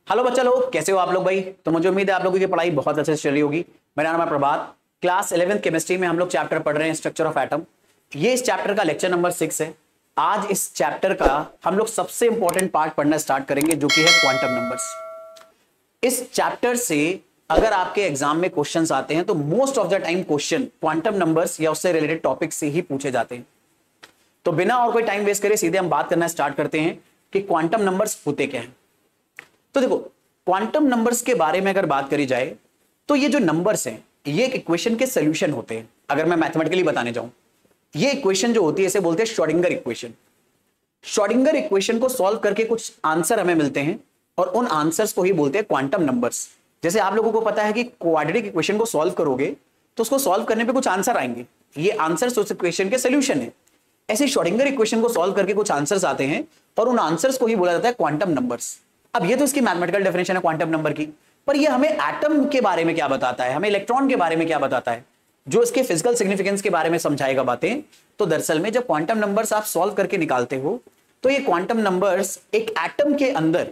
Hello बच्चा लोग, कैसे हो आप लोग भाई। तो मुझे उम्मीद है आप लोगों की पढ़ाई बहुत अच्छे से चल रही होगी। मेरा नाम है प्रभात। क्लास 11th केमिस्ट्री में हम लोग चैप्टर पढ़ रहे हैं स्ट्रक्चर ऑफ एटम। ये इस चैप्टर का लेक्चर नंबर 6 है। आज इस चैप्टर का हम लोग सबसे इंपॉर्टेंट पार्ट पढ़ना स्टार्ट करेंगे, जो कि है क्वांटम नंबर्स। इस चैप्टर से अगर आपके एग्जाम में क्वेश्चंस आते हैं तो most of the time question quantum numbers या उससे रिलेटेड टॉपिक से ही पूछे जाते हैं। तो बिना और कोई टाइम वेस्ट करे सीधे हम बात करना स्टार्ट करते हैं कि क्वांटम नंबर्स होते क्या हैं। तो देखो, क्वांटम नंबर्स के बारे में अगर बात करी जाए तो ये जो नंबर्स हैं ये एक इक्वेशन के सॉल्यूशन होते हैं। अगर मैं मैथमेटिकली बताने जाऊं, ये इक्वेशन जो होती है इसे बोलते हैं श्रोडिंगर इक्वेशन। श्रोडिंगर इक्वेशन को सॉल्व करके कुछ आंसर हमें मिलते हैं और उन आंसर्स को ही बोलते हैं क्वांटम नंबर्स। जैसे आप लोगों को पता है कि क्वाड्रेटिक इक्वेशन को सॉल्व करोगे तो उसको सॉल्व करने पे कुछ आंसर आएंगे, ये आंसर्स उस इक्वेशन के सॉल्यूशन है। ऐसे श्रोडिंगर इक्वेशन को सॉल्व करके कुछ आंसर्स आते हैं और उन आंसर्स को ही बोला जाता है क्वांटम नंबर्स। अब ये तो इसकी मैथमेटिकल डेफिनेशन है क्वांटम नंबर की, पर ये हमें एटम के बारे में क्या बताता है, हमें इलेक्ट्रॉन के बारे में क्या बताता है, जो इसके फिजिकल सिग्निफिकेंस के बारे में समझाएगा बातें। तो दरअसल में जब क्वांटम नंबर्स आप सॉल्व करके निकालते हो तो ये क्वांटम नंबर्स एक एटम के अंदर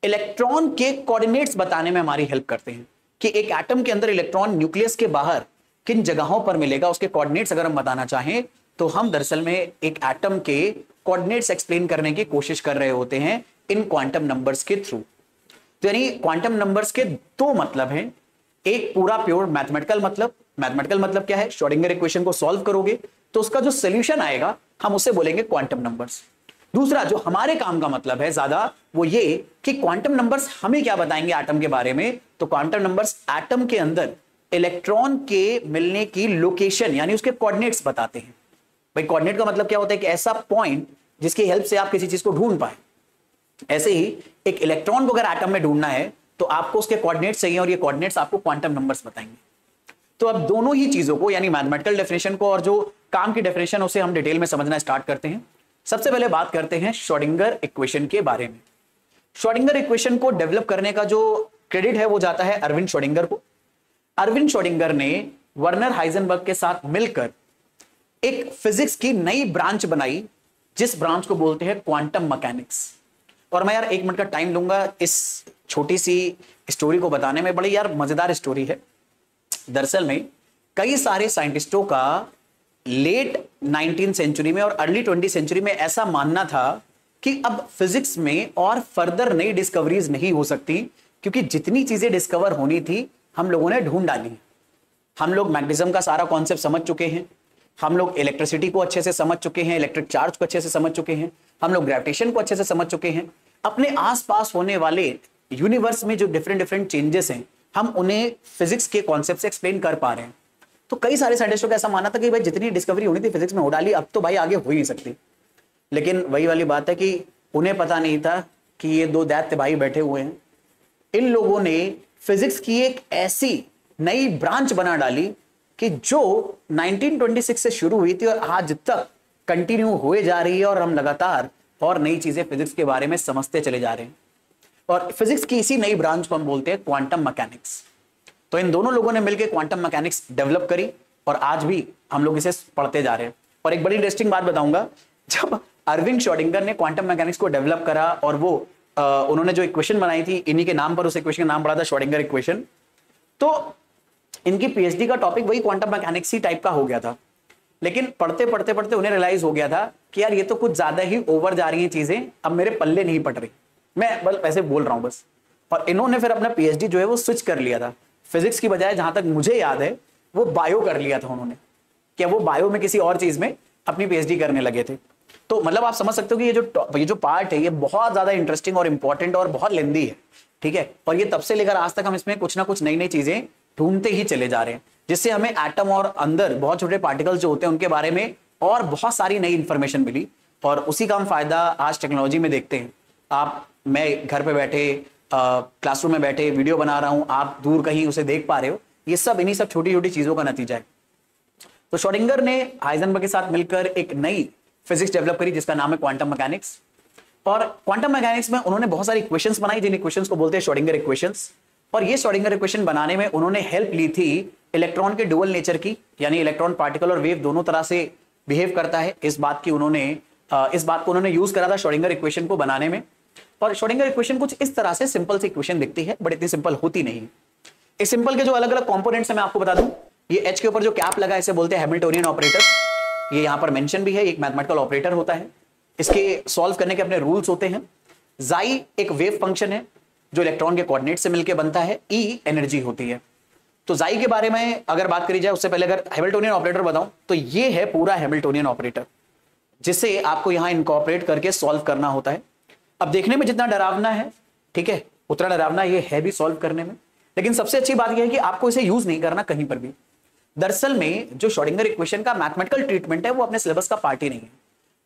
इलेक्ट्रॉन के कोऑर्डिनेट्स बताने में हमारी हेल्प करते हैं कि एक एटम के अंदर इलेक्ट्रॉन न्यूक्लियस के बाहर किन जगहों पर मिलेगा, उसके कोऑर्डिनेट्स अगर हम बताना चाहें तो हम दरअसल में एक एटम के कोऑर्डिनेट्स एक्सप्लेन करने की कोशिश कर रहे होते हैं इन क्वांटम नंबर्स के थ्रू। तो यानी क्वांटम नंबर्स के दो मतलब हैं, एक पूरा प्योर मैथमेटिकल मतलब। मैथमेटिकल मतलब क्या है, श्रोडिंगर इक्वेशन को सॉल्व करोगे तो उसका जो सॉल्यूशन आएगा हम उसे बोलेंगे क्वांटम नंबर्स। दूसरा जो हमारे काम का मतलब है ज्यादा, वो ये कि क्वांटम नंबर्स हमें क्या बताएंगे एटम के बारे में। तो क्वांटम नंबर्स एटम के अंदर इलेक्ट्रॉन के मिलने की लोकेशन यानी उसके कोऑर्डिनेट्स बताते हैं। भाई कोऑर्डिनेट का मतलब क्या होता है कि ऐसा पॉइंट जिसकी हेल्प से आप किसी चीज को ढूंढ पाए। ऐसे ही एक इलेक्ट्रॉन को अगर एटम में ढूंढना है तो आपको उसके कोऑर्डिनेट्स चाहिए और ये कोऑर्डिनेट्स आपको क्वांटम नंबर्स बताएंगे। तो अब दोनों ही चीजों को यानी मैथमेटिकल डेफिनेशन को और जो काम की डेफिनेशन उसे हम डिटेल में समझना स्टार्ट करते हैं। सबसे पहले बात करते हैं श्रोडिंगर इक्वेशन के बारे में। श्रोडिंगर इक्वेशन को डेवलप करने का जो क्रेडिट है वो जाता है अरविंद श्रोडिंगर को। अरविंद श्रोडिंगर ने वर्नर हाइजेनबर्ग के साथ मिलकर एक फिजिक्स की नई ब्रांच बनाई, जिस ब्रांच को बोलते हैं क्वांटम मैकेनिक्स। और मैं यार 1 मिनट का टाइम लूंगा इस छोटी सी स्टोरी को बताने में, बड़ी यार मजेदार स्टोरी है। दरअसल में कई सारे साइंटिस्टों का लेट 19th सेंचुरी में और अर्ली 20th सेंचुरी में ऐसा मानना था कि अब फिजिक्स में और फर्दर नई डिस्कवरीज नहीं हो सकती, क्योंकि जितनी चीजें डिस्कवर होनी थी हम लोगों ने ढूंढ डाली। हम लोग मैग्नेटिज्म का सारा कॉन्सेप्ट समझ चुके हैं, हम लोग इलेक्ट्रिसिटी को अच्छे से समझ चुके हैं, इलेक्ट्रिक चार्ज को अच्छे से समझ चुके हैं, हम लोग ग्रेविटेशन को अच्छे से समझ चुके हैं। अपने आसपास होने वाले यूनिवर्स में जो डिफरेंट चेंजेस हैं हम उन्हें फिजिक्स के कॉन्सेप्ट से एक्सप्लेन कर पा रहे हैं। तो कई सारे साइंटिस्टों का ऐसा मानना था कि भाई जितनी डिस्कवरी होनी थी फिजिक्स में हो डाली, अब तो भाई आगे हो ही नहीं सकती। लेकिन वही वाली बात है कि उन्हें पता नहीं था कि ये दो दैत्य भाई बैठे हुए हैं। इन लोगों ने फिजिक्स की एक ऐसी नई ब्रांच बना डाली कि जो 1926 से शुरू हुई थी और आज तक कंटिन्यू हुए जा रही है, और हम लगातार और नई चीजें फिजिक्स के बारे में समझते चले जा रहे हैं। और फिजिक्स की इसी नई ब्रांच को हम बोलते हैं क्वांटम मैकेनिक्स। तो इन दोनों लोगों ने मिलकर क्वांटम मैकेनिक्स डेवलप करी और आज भी हम लोग इसे पढ़ते जा रहे हैं। और एक बड़ी इंटरेस्टिंग बात बताऊंगा, जब अरविंद श्रोडिंगर ने क्वांटम मैकेनिक्स को डेवलप करा और वो उन्होंने जो इक्वेशन बनाई थी इन्हीं के नाम पर, उस इक्वेशन का नाम पड़ा था श्रोडिंगर इक्वेशन। तो इनकी पीएचडी का टॉपिक वही क्वांटम मैकेनिक्स ही टाइप का हो गया था। लेकिन पढ़ते पढ़ते पढ़ते उन्हें रियलाइज हो गया था कि यार ये तो कुछ ज्यादा ही ओवर जा रही हैं चीजें, अब मेरे पल्ले नहीं पड़ रही, मैं बस ऐसे बोल रहा हूं बस। और इन्होंने फिर अपना पीएचडी जो है वो स्विच कर लिया था, फिजिक्स की बजाय जहां तक मुझे याद है वो बायो कर लिया था उन्होंने, क्या वो बायो में किसी और चीज में अपनी पीएचडी करने लगे थे। तो मतलब आप समझ सकते हो कि ये जो पार्ट है ये बहुत ज्यादा इंटरेस्टिंग और इंपॉर्टेंट और बहुत लेंदी है, ठीक है। और ये तब से लेकर आज तक हम इसमें कुछ ना कुछ नई नई चीजें ढूंढते ही चले जा रहे हैं, जिससे हमें एटम और अंदर बहुत छोटे पार्टिकल्स जो होते हैं उनके बारे में और बहुत सारी नई इंफॉर्मेशन मिली। और उसी का हम फायदा आज टेक्नोलॉजी में देखते हैं। मैं घर पे बैठे क्लासरूम में बैठे वीडियो बना रहा हूं, आप दूर कहीं उसे देख पा रहे हो, ये सब इन्हीं सब छोटी छोटी चीजों का नतीजा है। तो श्रोडिंगर ने हाइजेनबर्ग के साथ मिलकर एक नई फिजिक्स डेवलप करी जिसका नाम है क्वांटम मैकेनिक्स। और क्वांटम मैकेनिक्स में उन्होंने बहुत सारी इक्वेशंस बनाई, जिन इक्वेशंस को बोलते हैं श्रोडिंगर इक्वेशंस। और ये श्रोडिंगर इक्वेशन बनाने में उन्होंने हेल्प ली थी इलेक्ट्रॉन के डुअल नेचर की, यानी इलेक्ट्रॉन पार्टिकल और वेव दोनों तरह से बिहेव करता है, इस बात को उन्होंने यूज करा था श्रोडिंगर इक्वेशन को बनाने में। और श्रोडिंगर इक्वेशन कुछ इस तरह से सिंपल सी इक्वेशन दिखती है, बट इतनी सिंपल होती नहीं। इस सिंपल के जो अलग अलग कंपोनेंट्स हैं मैं आपको बता दूं, ये H के ऊपर जो कैप लगा है इसे बोलते हैं हैमिल्टोनियन ऑपरेटर। ये यहां पर मेंशन भी है, एक मैथमेटिकल ऑपरेटर होता है, इसके सॉल्व करने के अपने रूल्स होते हैं। जाई एक वेव फंक्शन है जो इलेक्ट्रॉन के कोऑर्डिनेट से मिलकर बनता है, E एनर्जी होती है। तो जाई के बारे में अगर बात करी जाए उससे पहले अगर हैमिल्टोनियन ऑपरेटर बताऊं तो ये है पूरा हैमिल्टोनियन ऑपरेटर, जिसे आपको यहां इनकॉर्पोरेट करके सॉल्व करना होता है। अब देखने में जितना डरावना है, ठीक है, उतना डरावना ये है भी सॉल्व करने में, लेकिन सबसे अच्छी बात यह है कि आपको इसे यूज नहीं करना कहीं पर भी। दरअसल में जो श्रोडिंगर इक्वेशन का मैथमेटिकल ट्रीटमेंट है वो अपने सिलेबस का पार्ट ही नहीं है।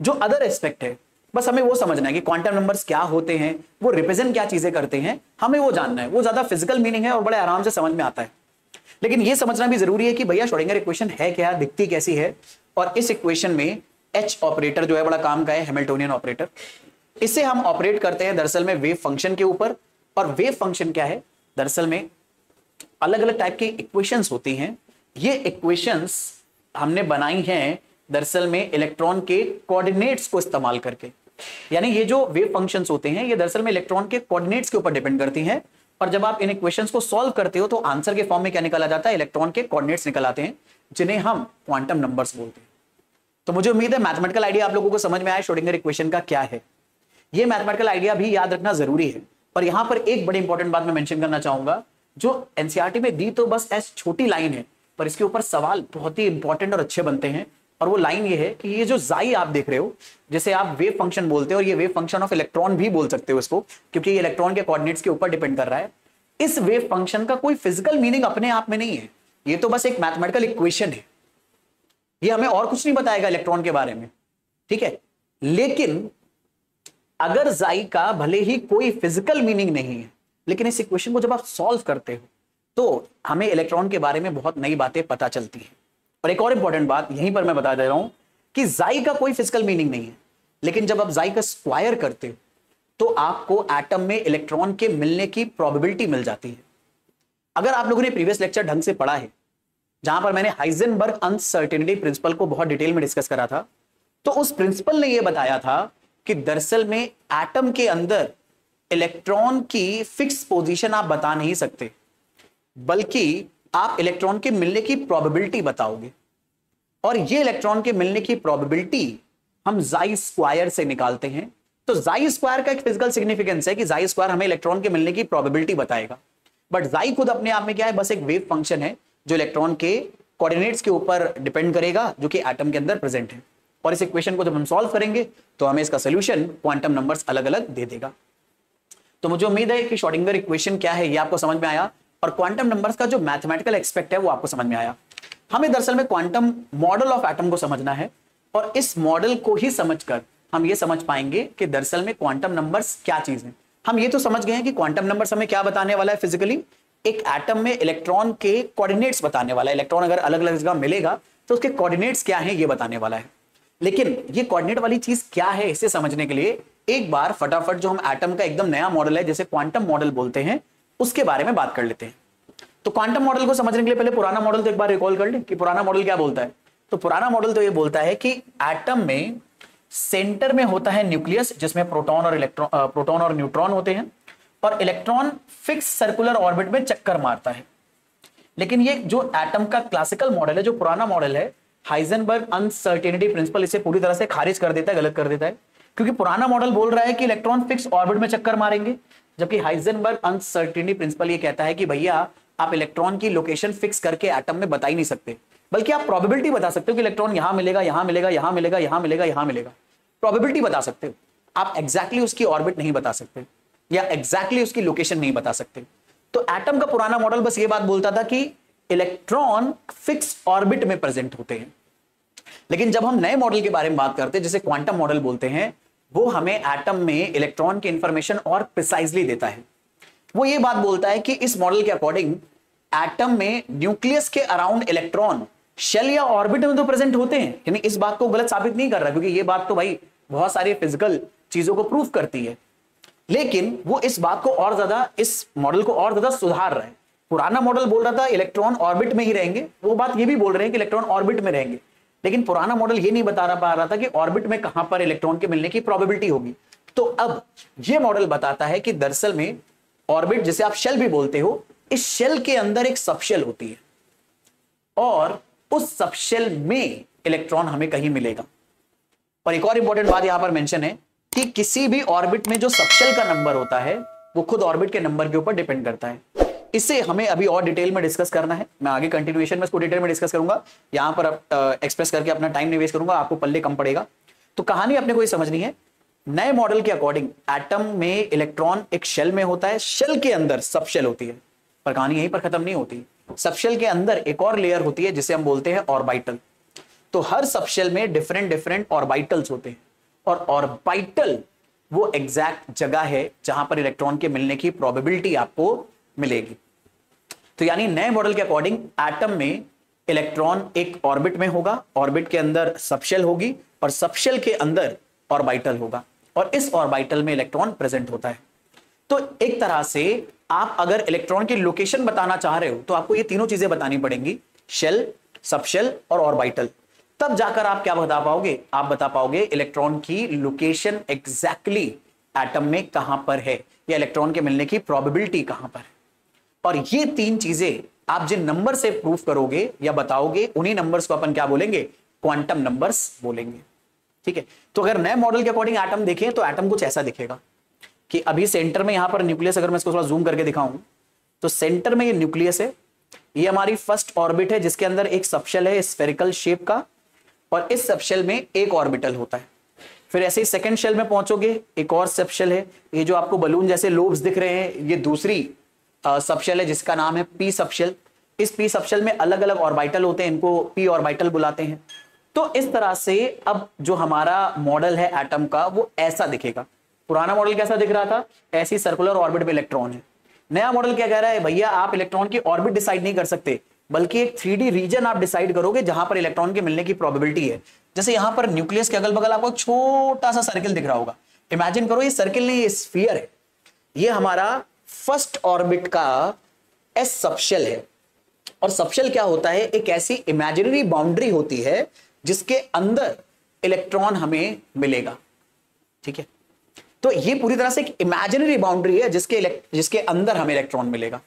जो अदर एस्पेक्ट है बस हमें वो समझना है कि क्वांटम नंबर्स क्या होते हैं, वो रिप्रेजेंट क्या चीजें करते हैं, हमें वो जानना है। वो ज्यादा फिजिकल मीनिंग है और बड़े आराम से समझ में आता है। लेकिन ये समझना भी जरूरी है कि भैया श्रोडिंगर इक्वेशन है क्या, दिखती कैसी है, और इस इक्वेशन में H ऑपरेटर जो है बड़ा काम का है, हैमिल्टोनियन ऑपरेटर। इसे हम ऑपरेट करते हैं दरअसल में वेव फंक्शन के ऊपर। और वेव फंक्शन क्या है, दरअसल में अलग अलग टाइप की इक्वेशंस होती हैं। ये इक्वेशंस हमने बनाई हैं दरअसल में इलेक्ट्रॉन के कोऑर्डिनेट्स को इस्तेमाल करके। यानी ये जो वेव फंक्शंस होते हैं ये दरअसल में इलेक्ट्रॉन के कोऑर्डिनेट्स के ऊपर डिपेंड करती हैं। और जब आप इन इक्वेशंस को सॉल्व करते हो तो आंसर के फॉर्म में क्या निकल जाता है, इलेक्ट्रॉन के कोऑर्डिनेट्स निकल आते हैं, जिन्हें हम क्वांटम नंबर्स बोलते हैं। तो मुझे उम्मीद है मैथमेटिकल आइडिया आप लोगों को समझ में आया श्रोडिंगर इक्वेशन का क्या है। ये मैथमेटिकल आइडिया भी याद रखना जरूरी है। और यहां पर एक बड़ी इंपॉर्टेंट बात मैं मेंशन करना चाहूंगा, जो एनसीईआरटी में दी तो बस ऐसी छोटी लाइन है, पर इसके ऊपर सवाल बहुत ही इंपॉर्टेंट और अच्छे बनते हैं। और वो लाइन ये है कि ये जो जाई आप देख रहे हो, जिसे आप वेव फंक्शन बोलते हो, और ये वेव फंक्शन ऑफ इलेक्ट्रॉन भी बोल सकते हो इसको, क्योंकि ये इलेक्ट्रॉन के कोऑर्डिनेट्स के ऊपर डिपेंड कर रहा है। इस वेव फंक्शन का कोई फिजिकल मीनिंग अपने आप में नहीं है, ये तो बस एक मैथमेटिकल इक्वेशन है। ये हमें और कुछ नहीं बताएगा इलेक्ट्रॉन के बारे में, ठीक है। लेकिन अगर जाई का भले ही कोई फिजिकल मीनिंग नहीं है, लेकिन इस इक्वेशन को जब आप सॉल्व करते हो तो हमें इलेक्ट्रॉन के बारे में बहुत नई बातें पता चलती हैं। और एक और इंपॉर्टेंट बात यहीं पर मैं बता दे रहा हूं कि जाई का कोई फिजिकल मीनिंग नहीं है, लेकिन जब आप जाई का स्क्वायर करते हो तो आपको एटम में इलेक्ट्रॉन के मिलने की प्रोबेबिलिटी मिल जाती है। अगर आप लोगों ने प्रीवियस लेक्चर ढंग से पढ़ा है, जहां पर मैंने हाइजेनबर्ग अनसर्टेनिटी प्रिंसिपल को बहुत डिटेल में डिस्कस करा था, तो उस प्रिंसिपल ने यह बताया था कि दरअसल में एटम के अंदर इलेक्ट्रॉन की फिक्स पोजीशन आप बता नहीं सकते, बल्कि आप इलेक्ट्रॉन के मिलने की प्रोबेबिलिटी बताओगे। और ये इलेक्ट्रॉन के मिलने की प्रोबेबिलिटी हम जाई स्क्वायर से निकालते हैं। तो जाई स्क्वायर का एक फिजिकल सिग्निफिकेंस है कि जाई स्क्वायर हमें इलेक्ट्रॉन के मिलने की प्रोबेबिलिटी बताएगा। बट जाई खुद अपने आप में क्या है, बस एक वेव फंक्शन है जो इलेक्ट्रॉन के कोऑर्डिनेट्स के ऊपर डिपेंड करेगा, जो कि एटम के अंदर प्रेजेंट है। और इस इक्वेशन को जब हम सॉल्व करेंगे तो हमें इसका सोल्यूशन क्वांटम नंबर्स अलग अलग दे देगा। तो मुझे उम्मीद है कि श्रोडिंगर इक्वेशन क्या है ये आपको समझ में आया, और क्वांटम नंबर्स का जो मैथमेटिकल एस्पेक्ट है वो आपको समझ में आया। हमें दरअसल में क्वांटम मॉडल ऑफ एटम को समझना है, और इस मॉडल को ही समझकर हम ये समझ पाएंगे कि दरअसल में क्वांटम नंबर्स क्या चीज है। हम ये तो समझ गए हैं कि क्वांटम नंबर्स हमें क्या बताने वाला है, फिजिकली एक एटम में इलेक्ट्रॉन के कोऑर्डिनेट्स बताने वाला है। इलेक्ट्रॉन अगर अलग अलग जगह मिलेगा तो उसके कोऑर्डिनेट्स क्या है ये बताने वाला है। लेकिन ये कोऑर्डिनेट वाली चीज क्या है इसे समझने के लिए एक बार फटाफट जो हम एटम का एकदम नया मॉडल है, जैसे क्वांटम मॉडल बोलते हैं, उसके बारे में बात कर लेते हैं। तो क्वांटम मॉडल को समझने के लिए पहले पुराना मॉडल तो एक बार रिकॉल कर लें कि पुराना मॉडल क्या बोलता है। तो पुराना मॉडल तो ये बोलता है कि एटम में सेंटर में होता है न्यूक्लियस, जिसमें प्रोटॉन और न्यूट्रॉन होते हैं, और इलेक्ट्रॉन फिक्स सर्कुलर ऑर्बिट में चक्कर मारता है। लेकिन ये जो एटम का क्लासिकल मॉडल है, जो पुराना मॉडल है, हाइजेनबर्ग अनसर्टेनिटी प्रिंसिपल इसे पूरी तरह से खारिज कर देता है, गलत कर देता है। क्योंकि पुराना मॉडल बोल रहा है कि इलेक्ट्रॉन फिक्स ऑर्बिट में चक्कर मारेंगे, जबकि हाइजेनबर्ग अनसर्टेनिटी प्रिंसिपल ये कहता है कि भैया आप इलेक्ट्रॉन की लोकेशन फिक्स करके एटम में बता ही नहीं सकते, बल्कि आप प्रोबेबिलिटी बता सकते हो कि इलेक्ट्रॉन यहां मिलेगा, यहां मिलेगा, यहां मिलेगा, यहां मिलेगा, यहां मिलेगा। प्रोबेबिलिटी बता सकते हो, आप एग्जैक्टली उसकी ऑर्बिट नहीं बता सकते या एग्जैक्टली उसकी लोकेशन नहीं बता सकते। तो एटम का पुराना मॉडल बस ये बात बोलता था कि इलेक्ट्रॉन फिक्स ऑर्बिट में प्रेजेंट होते हैं। लेकिन जब हम नए मॉडल के बारे में बात करते हैं, जिसे क्वांटम मॉडल बोलते हैं, वो हमें एटम में इलेक्ट्रॉन की इंफॉर्मेशन और प्रिसाइजली देता है। वो ये बात बोलता है कि इस मॉडल के अकॉर्डिंग एटम में न्यूक्लियस के अराउंड इलेक्ट्रॉन शेल या ऑर्बिट में तो प्रेजेंट होते हैं, यानी इस बात को गलत साबित नहीं कर रहा, क्योंकि ये बात तो भाई बहुत सारी फिजिकल चीजों को प्रूव करती है। लेकिन वो इस बात को और ज्यादा, इस मॉडल को और ज्यादा सुधार रहा है। पुराना मॉडल बोल रहा था इलेक्ट्रॉन ऑर्बिट में ही रहेंगे, वो बात ये भी बोल रहे हैं कि इलेक्ट्रॉन ऑर्बिट में रहेंगे, लेकिन पुराना मॉडल ये नहीं बता पा रहा था कि ऑर्बिट में कहां पर इलेक्ट्रॉन के मिलने की प्रोबेबिलिटी होगी। तो अब यह मॉडल बताता है कि दरअसल में ऑर्बिट, जिसे आप शेल भी बोलते हो, इस शेल के अंदर एक सबशेल होती है और उस सबशेल में इलेक्ट्रॉन हमें कहीं मिलेगा। और एक और इंपॉर्टेंट बात यहां पर मेंशन है कि किसी भी ऑर्बिट में जो सबशेल का नंबर होता है वो खुद ऑर्बिट के नंबर के ऊपर डिपेंड करता है। इसे हमें अभी और डिटेल में डिस्कस करना है, मैं आगे कंटिन्यूएशन में इसको डिटेल में डिस्कस करूंगा, यहां पर एक्सप्रेस करके अपना टाइम नहीं वेस्ट करूंगा, आपको पल्ले कम पड़ेगा। तो कहानी अपने को ये समझनी है, नए मॉडल के अकॉर्डिंग एटम में इलेक्ट्रॉन एक शेल में होता है, शेल के अंदर सबशेल होती है, पर कहानी यहीं पर खत्म नहीं होती। सबशेल के अंदर एक और लेयर होती है जिसे हम बोलते हैं ऑर्बिटल। तो हर सबशेल में डिफरेंट डिफरेंट ऑर्बिटल्स होते हैं और ऑर्बिटल वो एग्जैक्ट जगह है जहां पर इलेक्ट्रॉन के मिलने की प्रोबेबिलिटी आपको मिलेगी। तो यानी नए मॉडल के अकॉर्डिंग एटम में इलेक्ट्रॉन एक ऑर्बिट में होगा, ऑर्बिट के अंदर सबशेल होगी और सबशेल के अंदर ऑर्बिटल होगा और इस ऑर्बिटल में इलेक्ट्रॉन प्रेजेंट होता है। तो एक तरह से आप अगर इलेक्ट्रॉन की लोकेशन बताना चाह रहे हो तो आपको ये तीनों चीजें बतानी पड़ेंगी, शेल, सबशेल और ऑर्बिटल। तब जाकर आप क्या बता पाओगे, आप बता पाओगे इलेक्ट्रॉन की लोकेशन एग्जैक्टली एटम में कहां पर है या इलेक्ट्रॉन के मिलने की प्रोबेबिलिटी कहां पर है। और ये तीन चीजें आप जिन नंबर से प्रूफ करोगे या बताओगे उन्हीं नंबर्स को अपन क्या बोलेंगे, क्वांटम नंबर्स बोलेंगे। ठीक है, तो अगर नए मॉडल के अकॉर्डिंग एटम देखें तो एटम कुछ ऐसा दिखेगा कि अभी सेंटर में यहां पर न्यूक्लियस, अगर मैं इसको थोड़ा जूम करके दिखाऊं तो सेंटर में ये न्यूक्लियस है, ये हमारी फर्स्ट ऑर्बिट है जिसके अंदर एक सबशेल है स्फेरिकल शेप का और इस सबशेल में एक ऑर्बिटल होता है। फिर ऐसे ही सेकंड शेल में पहुंचोगे, एक और सबशेल है, ये जो आपको बलून जैसे लोब्स दिख रहे हैं ये दूसरी सबशेल है जिसका नाम है पी सबशेल। इस पी सबशेल में अलग अलग ऑर्बिटल होते हैं, इनको पी ऑर्बिटल बुलाते हैं। तो इस तरह से अब जो हमारा मॉडल है एटम का वो ऐसा दिखेगा। पुराना मॉडल कैसा दिख रहा था, ऐसी सर्कुलर ऑर्बिट में इलेक्ट्रॉन है। नया मॉडल क्या कह रहा है, भैया आप इलेक्ट्रॉन की ऑर्बिट डिसाइड नहीं कर सकते बल्कि एक 3D रीजन आप डिसाइड करोगे जहां पर इलेक्ट्रॉन के मिलने की प्रोबेबिलिटी है। जैसे यहां पर न्यूक्लियस के अगल बगल आपको छोटा सा सर्किल दिख रहा होगा, इमेजिन करो ये सर्किल नहीं, ये स्फीयर है। ये हमारा फर्स्ट ऑर्बिट का एस सबशेल है और सबशेल क्या होता है, एक ऐसी इमेजिनरी बाउंड्री होती है जिसके अंदर इलेक्ट्रॉन हमें मिलेगा। ठीक है, तो ये पूरी तरह से एक इमेजिनरी बाउंड्री है जिसके अंदर हमें इलेक्ट्रॉन मिलेगा।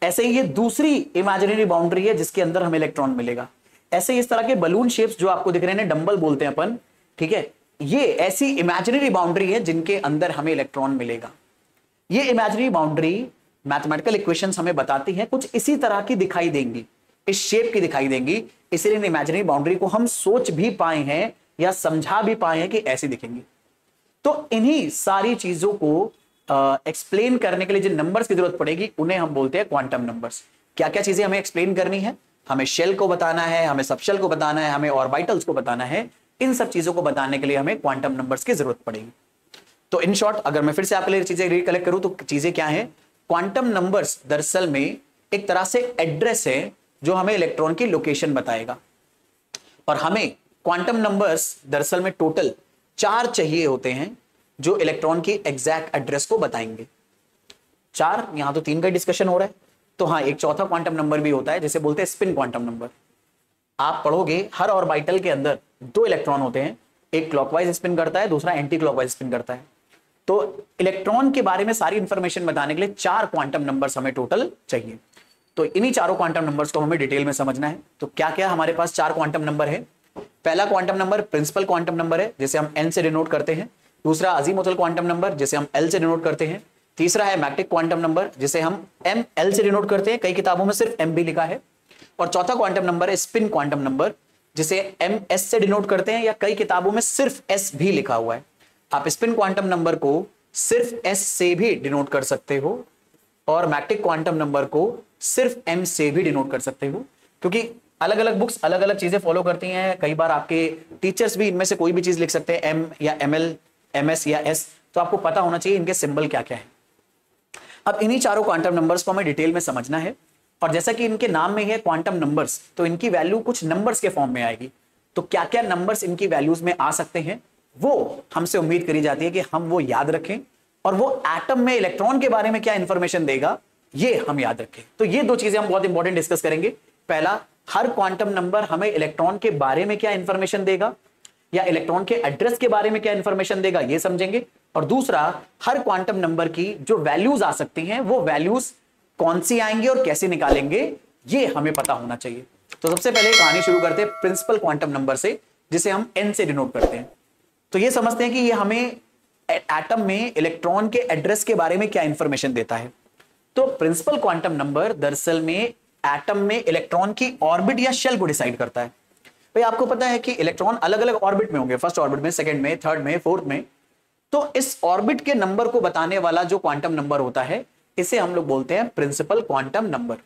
ऐसे ही ये दूसरी इमेजिनरी बाउंड्री है जिसके अंदर हमें इलेक्ट्रॉन मिलेगा। ऐसे इस तरह के बलून शेप्स जो आपको दिख रहे हैं, डंबल बोलते हैं अपन, ठीक है, ये ऐसी इमेजिनरी बाउंड्री है जिनके अंदर हमें इलेक्ट्रॉन मिलेगा। ये इमेजिनरी बाउंड्री मैथमेटिकल इक्वेशंस हमें बताती हैं, कुछ इसी तरह की दिखाई देंगी, इस शेप की दिखाई देंगी, इसलिए इन इमेजिनरी बाउंड्री को हम सोच भी पाए हैं या समझा भी पाए हैं कि ऐसी दिखेंगी। तो इन्हीं सारी चीजों को एक्सप्लेन करने के लिए जिन नंबर्स की जरूरत पड़ेगी उन्हें हम बोलते हैं क्वांटम नंबर्स। क्या क्या चीजें हमें एक्सप्लेन करनी है, हमें शेल को बताना है, हमें सबशेल को बताना है, हमें ऑर्बिटल्स को बताना है, इन सब चीजों को बताने के लिए हमें क्वांटम नंबर्स की जरूरत पड़ेगी। तो इन शॉर्ट अगर मैं फिर से आपके लिए चीजें रिकलेक्ट करूं तो चीजें क्या है, क्वांटम नंबर्स दरअसल में एक तरह से एड्रेस है जो हमें इलेक्ट्रॉन की लोकेशन बताएगा। और हमें क्वांटम नंबर्स दरअसल में टोटल 4 चाहिए होते हैं जो इलेक्ट्रॉन की एग्जैक्ट एड्रेस को बताएंगे। 4, यहां तो 3 का डिस्कशन हो रहा है, तो हाँ एक चौथा क्वांटम नंबर भी होता है जिसे बोलते हैं स्पिन क्वांटम नंबर। आप पढ़ोगे हर ऑर्बिटल के अंदर 2 इलेक्ट्रॉन होते हैं, एक क्लॉकवाइज स्पिन करता है, दूसरा एंटी क्लॉकवाइज स्पिन करता है। तो इलेक्ट्रॉन के बारे में सारी इंफॉर्मेशन बताने के लिए 4 क्वांटम नंबर्स हमें टोटल चाहिए। तो इन्हीं चारों क्वांटम नंबर्स को हमें डिटेल में समझना है। तो क्या क्या हमारे पास 4 क्वांटम नंबर है। पहला quantum number principal quantum number है जिसे हम n से डिनोट करते हैं। दूसरा अजीमुथल क्वांटम नंबर जिसे हम l से डिनोट करते हैं। तीसरा है मैग्नेटिक क्वांटम नंबर जिसे हम ml से डिनोट करते हैं, कई किताबों में सिर्फ m भी लिखा है। और चौथा क्वांटम नंबर है स्पिन क्वांटम नंबर जिसे ms से डिनोट करते हैं या कई किताबों में सिर्फ s भी लिखा हुआ है। आप स्पिन क्वांटम नंबर को सिर्फ s से भी डिनोट कर सकते हो और मैग्नेटिक क्वांटम नंबर को सिर्फ m से भी डिनोट कर सकते हो, क्योंकि अलग अलग बुक्स अलग अलग चीजें फॉलो करती हैं। कई बार आपके टीचर्स भी इनमें से कोई भी चीज लिख सकते हैं, m या ml, ms या s, तो आपको पता होना चाहिए इनके सिंबल क्या क्या है। अब इन्हीं चारों क्वांटम नंबर्स को हमें डिटेल में समझना है और जैसा कि इनके नाम में है क्वांटम नंबर्स, तो इनकी वैल्यू कुछ नंबर्स के फॉर्म में आएगी। तो क्या क्या नंबर्स इनकी वैल्यूज में आ सकते हैं वो हमसे उम्मीद करी जाती है कि हम वो याद रखें और वो एटम में इलेक्ट्रॉन के बारे में क्या इंफॉर्मेशन देगा ये हम याद रखें। तो ये 2 चीजें हम बहुत इंपॉर्टेंट डिस्कस करेंगे। पहला, हर क्वांटम नंबर हमें इलेक्ट्रॉन के बारे में क्या इंफॉर्मेशन देगा या इलेक्ट्रॉन के एड्रेस के बारे में क्या इंफॉर्मेशन देगा ये समझेंगे। और दूसरा हर क्वांटम नंबर की जो वैल्यूज आ सकती हैं वो वैल्यूज कौन सी आएंगे और कैसे निकालेंगे ये हमें पता होना चाहिए। तो सबसे पहले कहानी शुरू करते हैं प्रिंसिपल क्वांटम नंबर से, जिसे हम n से डिनोट करते हैं। तो ये समझते हैं कि ये हमें एटम में इलेक्ट्रॉन के एड्रेस के बारे में क्या इंफॉर्मेशन देता है। तो प्रिंसिपल क्वांटम नंबर दरअसल में एटम में इलेक्ट्रॉन की ऑर्बिट या शेल को डिसाइड करता है। भाई आपको पता है कि इलेक्ट्रॉन अलग अलग ऑर्बिट में होंगे, फर्स्ट ऑर्बिट में, सेकंड में, थर्ड में, फोर्थ में। तो इस ऑर्बिट के नंबर को बताने वाला जो क्वांटम नंबर होता है इसे हम लोग बोलते हैं प्रिंसिपल क्वांटम नंबर।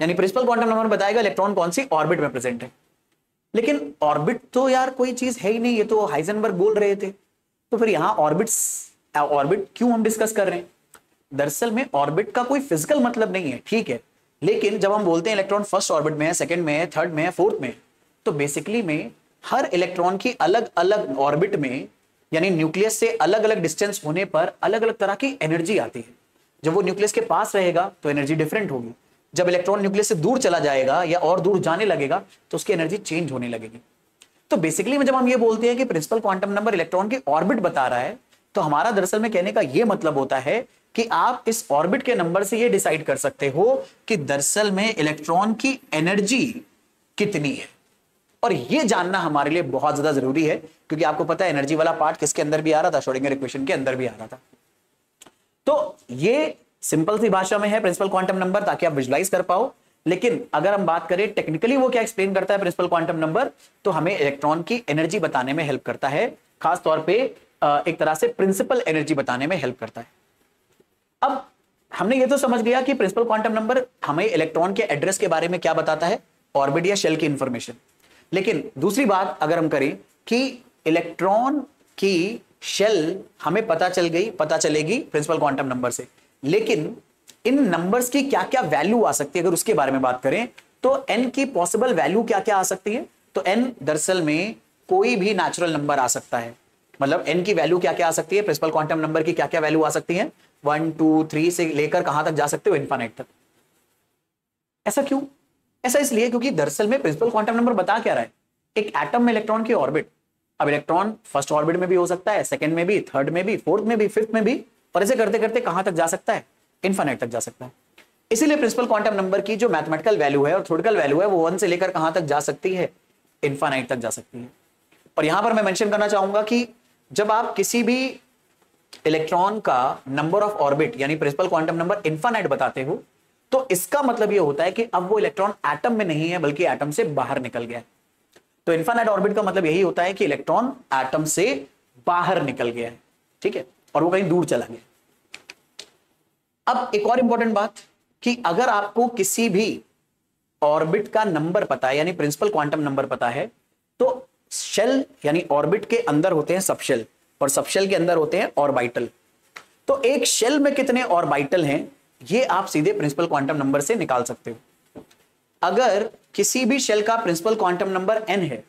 यानी प्रिंसिपल क्वांटम नंबर बताएगा इलेक्ट्रॉन कौन सी ऑर्बिट में प्रेजेंट है। लेकिन ऑर्बिट तो यार कोई चीज है ही नहीं, ये तो हाइजेनबर्ग बोल रहे थे। तो फिर यहां ऑर्बिट क्यों हम डिस्कस कर रहे हैं? दरअसल में ऑर्बिट का कोई फिजिकल मतलब नहीं है, ठीक है, लेकिन जब हम बोलते हैं इलेक्ट्रॉन फर्स्ट ऑर्बिट में है, सेकंड में है, थर्ड में है, फोर्थ में, तो बेसिकली में हर इलेक्ट्रॉन की अलग अलग ऑर्बिट में यानी न्यूक्लियस से अलग अलग डिस्टेंस होने पर अलग अलग तरह की एनर्जी आती है। जब वो न्यूक्लियस के पास रहेगा तो एनर्जी डिफरेंट होगी, जब इलेक्ट्रॉन न्यूक्लियस से दूर चला जाएगा या और दूर जाने लगेगा तो उसकी एनर्जी चेंज होने लगेगी। तो बेसिकली में जब हम ये बोलते हैं कि प्रिंसिपल क्वांटम नंबर इलेक्ट्रॉन की ऑर्बिट बता रहा है, तो हमारा दरअसल में कहने का यह मतलब होता है कि आप इस ऑर्बिट के नंबर से ये डिसाइड कर सकते हो कि दरअसल में इलेक्ट्रॉन की एनर्जी कितनी है। और ये जानना हमारे लिए बहुत ज्यादा जरूरी है, क्योंकि आपको पता है एनर्जी वाला पार्ट किसके अंदर भी आ रहा था, श्रोडिंगर इक्वेशन के अंदर भी आ रहा था। तो ये सिंपल सी भाषा में है प्रिंसिपल क्वांटम नंबर, ताकि आप विजुलाइज कर पाओ। लेकिन अगर हम बात करें टेक्निकली वो क्या एक्सप्लेन करता है प्रिंसिपल क्वांटम नंबर, तो हमें इलेक्ट्रॉन की एनर्जी बताने में हेल्प करता है, खास तौर पे एक तरह से प्रिंसिपल एनर्जी बताने में हेल्प करता है। अब हमने ये तो समझ गया कि प्रिंसिपल क्वांटम नंबर हमें इलेक्ट्रॉन के एड्रेस के बारे में क्या बताता है, ऑर्बिट या शेल की इंफॉर्मेशन। लेकिन दूसरी बात अगर हम करें कि इलेक्ट्रॉन की शेल हमें पता चलेगी प्रिंसिपल क्वांटम नंबर से, लेकिन इन नंबर्स की क्या क्या वैल्यू आ सकती है अगर उसके बारे में बात करें तो n की पॉसिबल वैल्यू क्या क्या आ सकती है। तो n दरअसल में कोई भी नेचुरल नंबर आ सकता है, मतलब n की वैल्यू क्या क्या आ सकती है, प्रिंसिपल क्वांटम नंबर की क्या क्या वैल्यू आ सकती है, 1 2 3 से लेकर कहां तक जा सकते हो, इनफाइनाइट तक। ऐसा क्यों? ऐसा इसलिए क्योंकि दरअसल में प्रिंसिपल क्वांटम नंबर बता क्या रहा है, एक एटम में इलेक्ट्रॉन की ऑर्बिट। अब इलेक्ट्रॉन फर्स्ट ऑर्बिट में भी हो सकता है, सेकंड में भी, थर्ड में भी, फोर्थ में भी, फिफ्थ में भी, और ऐसे करते करते कहां तक जा सकता है, इनफाइनाइट तक जा सकता है। इसीलिए प्रिंसिपल क्वांटम नंबर की जो मैथमेटिकल वैल्यू है और थ्योरेटिकल वैल्यू है वो 1 से लेकर कहां तक जा सकती है, इनफाइनाइट तक जा सकती है। और यहां पर मैं मेंशन करना चाहूंगा कि जब आप किसी भी इलेक्ट्रॉन का नंबर ऑफ ऑर्बिट यानी प्रिंसिपल क्वांटम नंबर इनफाइनाइट बताते हो, तो इसका मतलब यह होता है कि अब वो इलेक्ट्रॉन एटम में नहीं है बल्कि एटम से बाहर निकल गया है। तो इनफाइनाइट ऑर्बिट का मतलब यही होता है कि इलेक्ट्रॉन एटम से बाहर निकल गया है, ठीक है, और वो कहीं दूर चला गया। अब एक और इंपॉर्टेंट बात कि अगर आपको किसी भी ऑर्बिट का नंबर पता है यानी प्रिंसिपल क्वांटम नंबर पता है, तो शेल यानी ऑर्बिट के अंदर होते हैं सबशेल और सबशेल के अंदर होते हैं ऑर्बिटल। तो एक शेल में कितने ऑर्बिटल हैं ये आप सीधे प्रिंसिपल क्वांटम नंबर से निकाल सकते हो। अगर किसी भी शेल का प्रिंसिपल क्वांटम नंबर n है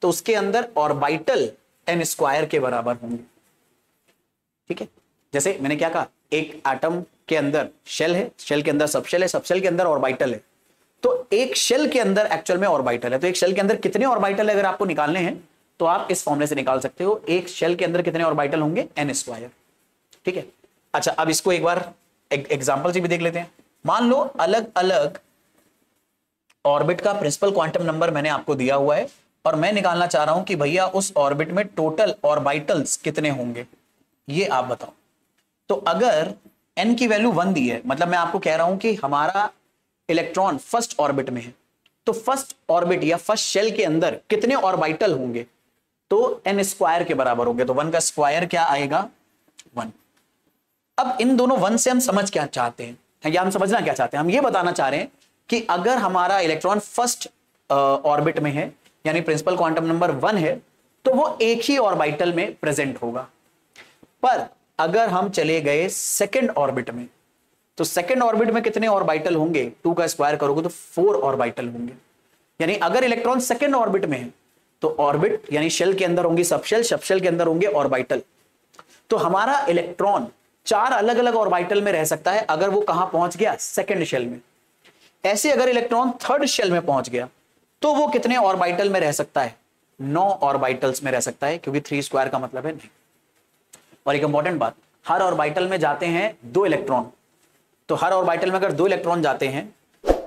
तो उसके अंदर ऑर्बिटल n स्क्वायर के बराबर होंगे, ठीक है। जैसे मैंने क्या कहा, एक एटम के अंदर शेल है, शेल के अंदर सबशेल है, सबशेल के अंदर ऑर्बिटल है, तो एक शेल के अंदर एक्चुअल में ऑर्बिटल है। तो एक शेल के अंदर कितने ऑर्बिटल अगर आपको निकालने हैं तो आप इस फॉर्मूले से निकाल सकते हो, एक शेल के अंदर कितने ऑर्बिटल होंगे, n स्क्वायर, ठीक है। अच्छा, अब इसको एक बार एग्जांपल से भी देख लेते हैं। मान लो अलग अलग ऑर्बिट का प्रिंसिपल क्वांटम नंबर मैंने आपको दिया हुआ है और मैं निकालना चाह रहा हूं कि भैया उस ऑर्बिट में टोटल ऑर्बिटल्स कितने होंगे, ये आप बताओ। तो अगर n की वैल्यू 1 दी है, मतलब मैं आपको कह रहा हूं कि हमारा इलेक्ट्रॉन फर्स्ट ऑर्बिट में है, तो फर्स्ट ऑर्बिट या फर्स्ट शेल के अंदर कितने ऑर्बिटल होंगे, तो n स्क्वायर के बराबर होंगे। तो 1 का स्क्वायर क्या आएगा, 1। अब इन दोनों 1 से हम समझ क्या चाहते हैं, या हम समझना क्या चाहते हैं, हम ये बताना चाह रहे हैं कि अगर हमारा इलेक्ट्रॉन फर्स्ट ऑर्बिट में है यानी प्रिंसिपल क्वांटम नंबर 1 है, तो वो एक ही ऑर्बिटल में प्रेजेंट होगा। पर अगर हम चले गए सेकंड ऑर्बिट में, तो सेकंड ऑर्बिट में कितने ऑर्बिटल होंगे, 2 का स्क्वायर करोगे तो 4 ऑर्बिटल होंगे। यानी अगर इलेक्ट्रॉन सेकंड ऑर्बिट में है तो ऑर्बिट यानी शेल के अंदर होंगी सबशेल, सबशेल के अंदर होंगे ऑर्बिटल। तो हमारा इलेक्ट्रॉन 4 अलग अलग ऑर्बिटल में रह सकता है अगर वो कहां पहुंच गया, सेकंड शेल में। ऐसे अगर इलेक्ट्रॉन थर्ड शेल में पहुंच गया तो वो कितने ऑर्बिटल में रह सकता है, 9 ऑर्बिटल्स में रह सकता है, क्योंकि 3 स्क्वायर का मतलब है 9। और एक इंपॉर्टेंट बात, हर ऑर्बिटल में जाते हैं 2 इलेक्ट्रॉन, तो हर ऑर्बिटल में अगर 2 इलेक्ट्रॉन जाते हैं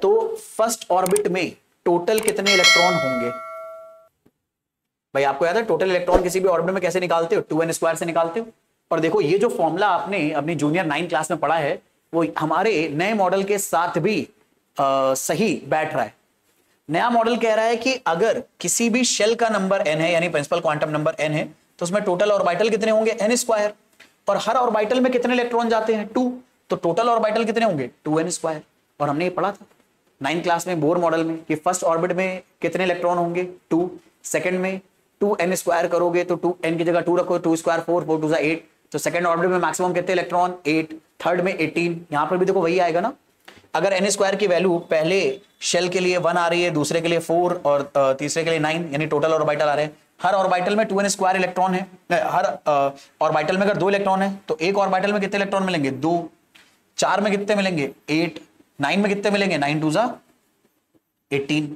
तो फर्स्ट ऑर्बिट में टोटल कितने इलेक्ट्रॉन होंगे? भाई आपको याद है टोटल इलेक्ट्रॉन किसी भी ऑर्बिट में कैसे निकालते हो? 2n² से निकालते हो। और देखो ये जो फॉर्मूला आपने अपनी जूनियर 9 क्लास में पढ़ा है वो हमारे नए मॉडल के साथ भी सही बैठ रहा है। नया मॉडल कह रहा है कि अगर किसी भी शेल का नंबर n है, यानी प्रिंसिपल क्वांटम नंबर n है, तो उसमें टोटल ऑर्बिटल कितने होंगे? n²। और हर ऑर्बिटल में कितने इलेक्ट्रॉन जाते हैं? 2। तो टोटल ऑर्बिटल कितने होंगे? 2n²। और हमने ये पढ़ा था 9 क्लास में बोर मॉडल में कि फर्स्ट ऑर्बिट में कितने इलेक्ट्रॉन होंगे? 2। सेकंड में 2n² करोगे तो 2n की जगह 2 रखो, 2 स्क्वायर 4, 4 2 8, तो सेकंड ऑर्बिट में मैक्सिमम कितने इलेक्ट्रॉन? 8। थर्ड में 18। यहां पर भी देखो वही आएगा ना, अगर n² की वैल्यू पहले शेल के लिए 1 आ रही है, दूसरे के लिए 4 और तीसरे के लिए 9, यानी टोटल ऑर्बिटल आ रहे हैं। हर ऑर्बिटल में 2n² इलेक्ट्रॉन है, हर ऑर्बिटल में अगर 2 इलेक्ट्रॉन है तो एक ऑर्बिटल में कितने इलेक्ट्रॉन मिलेंगे? 2। 4 में कितने मिलेंगे? 8। 9 में कितने मिलेंगे? 9 2 18।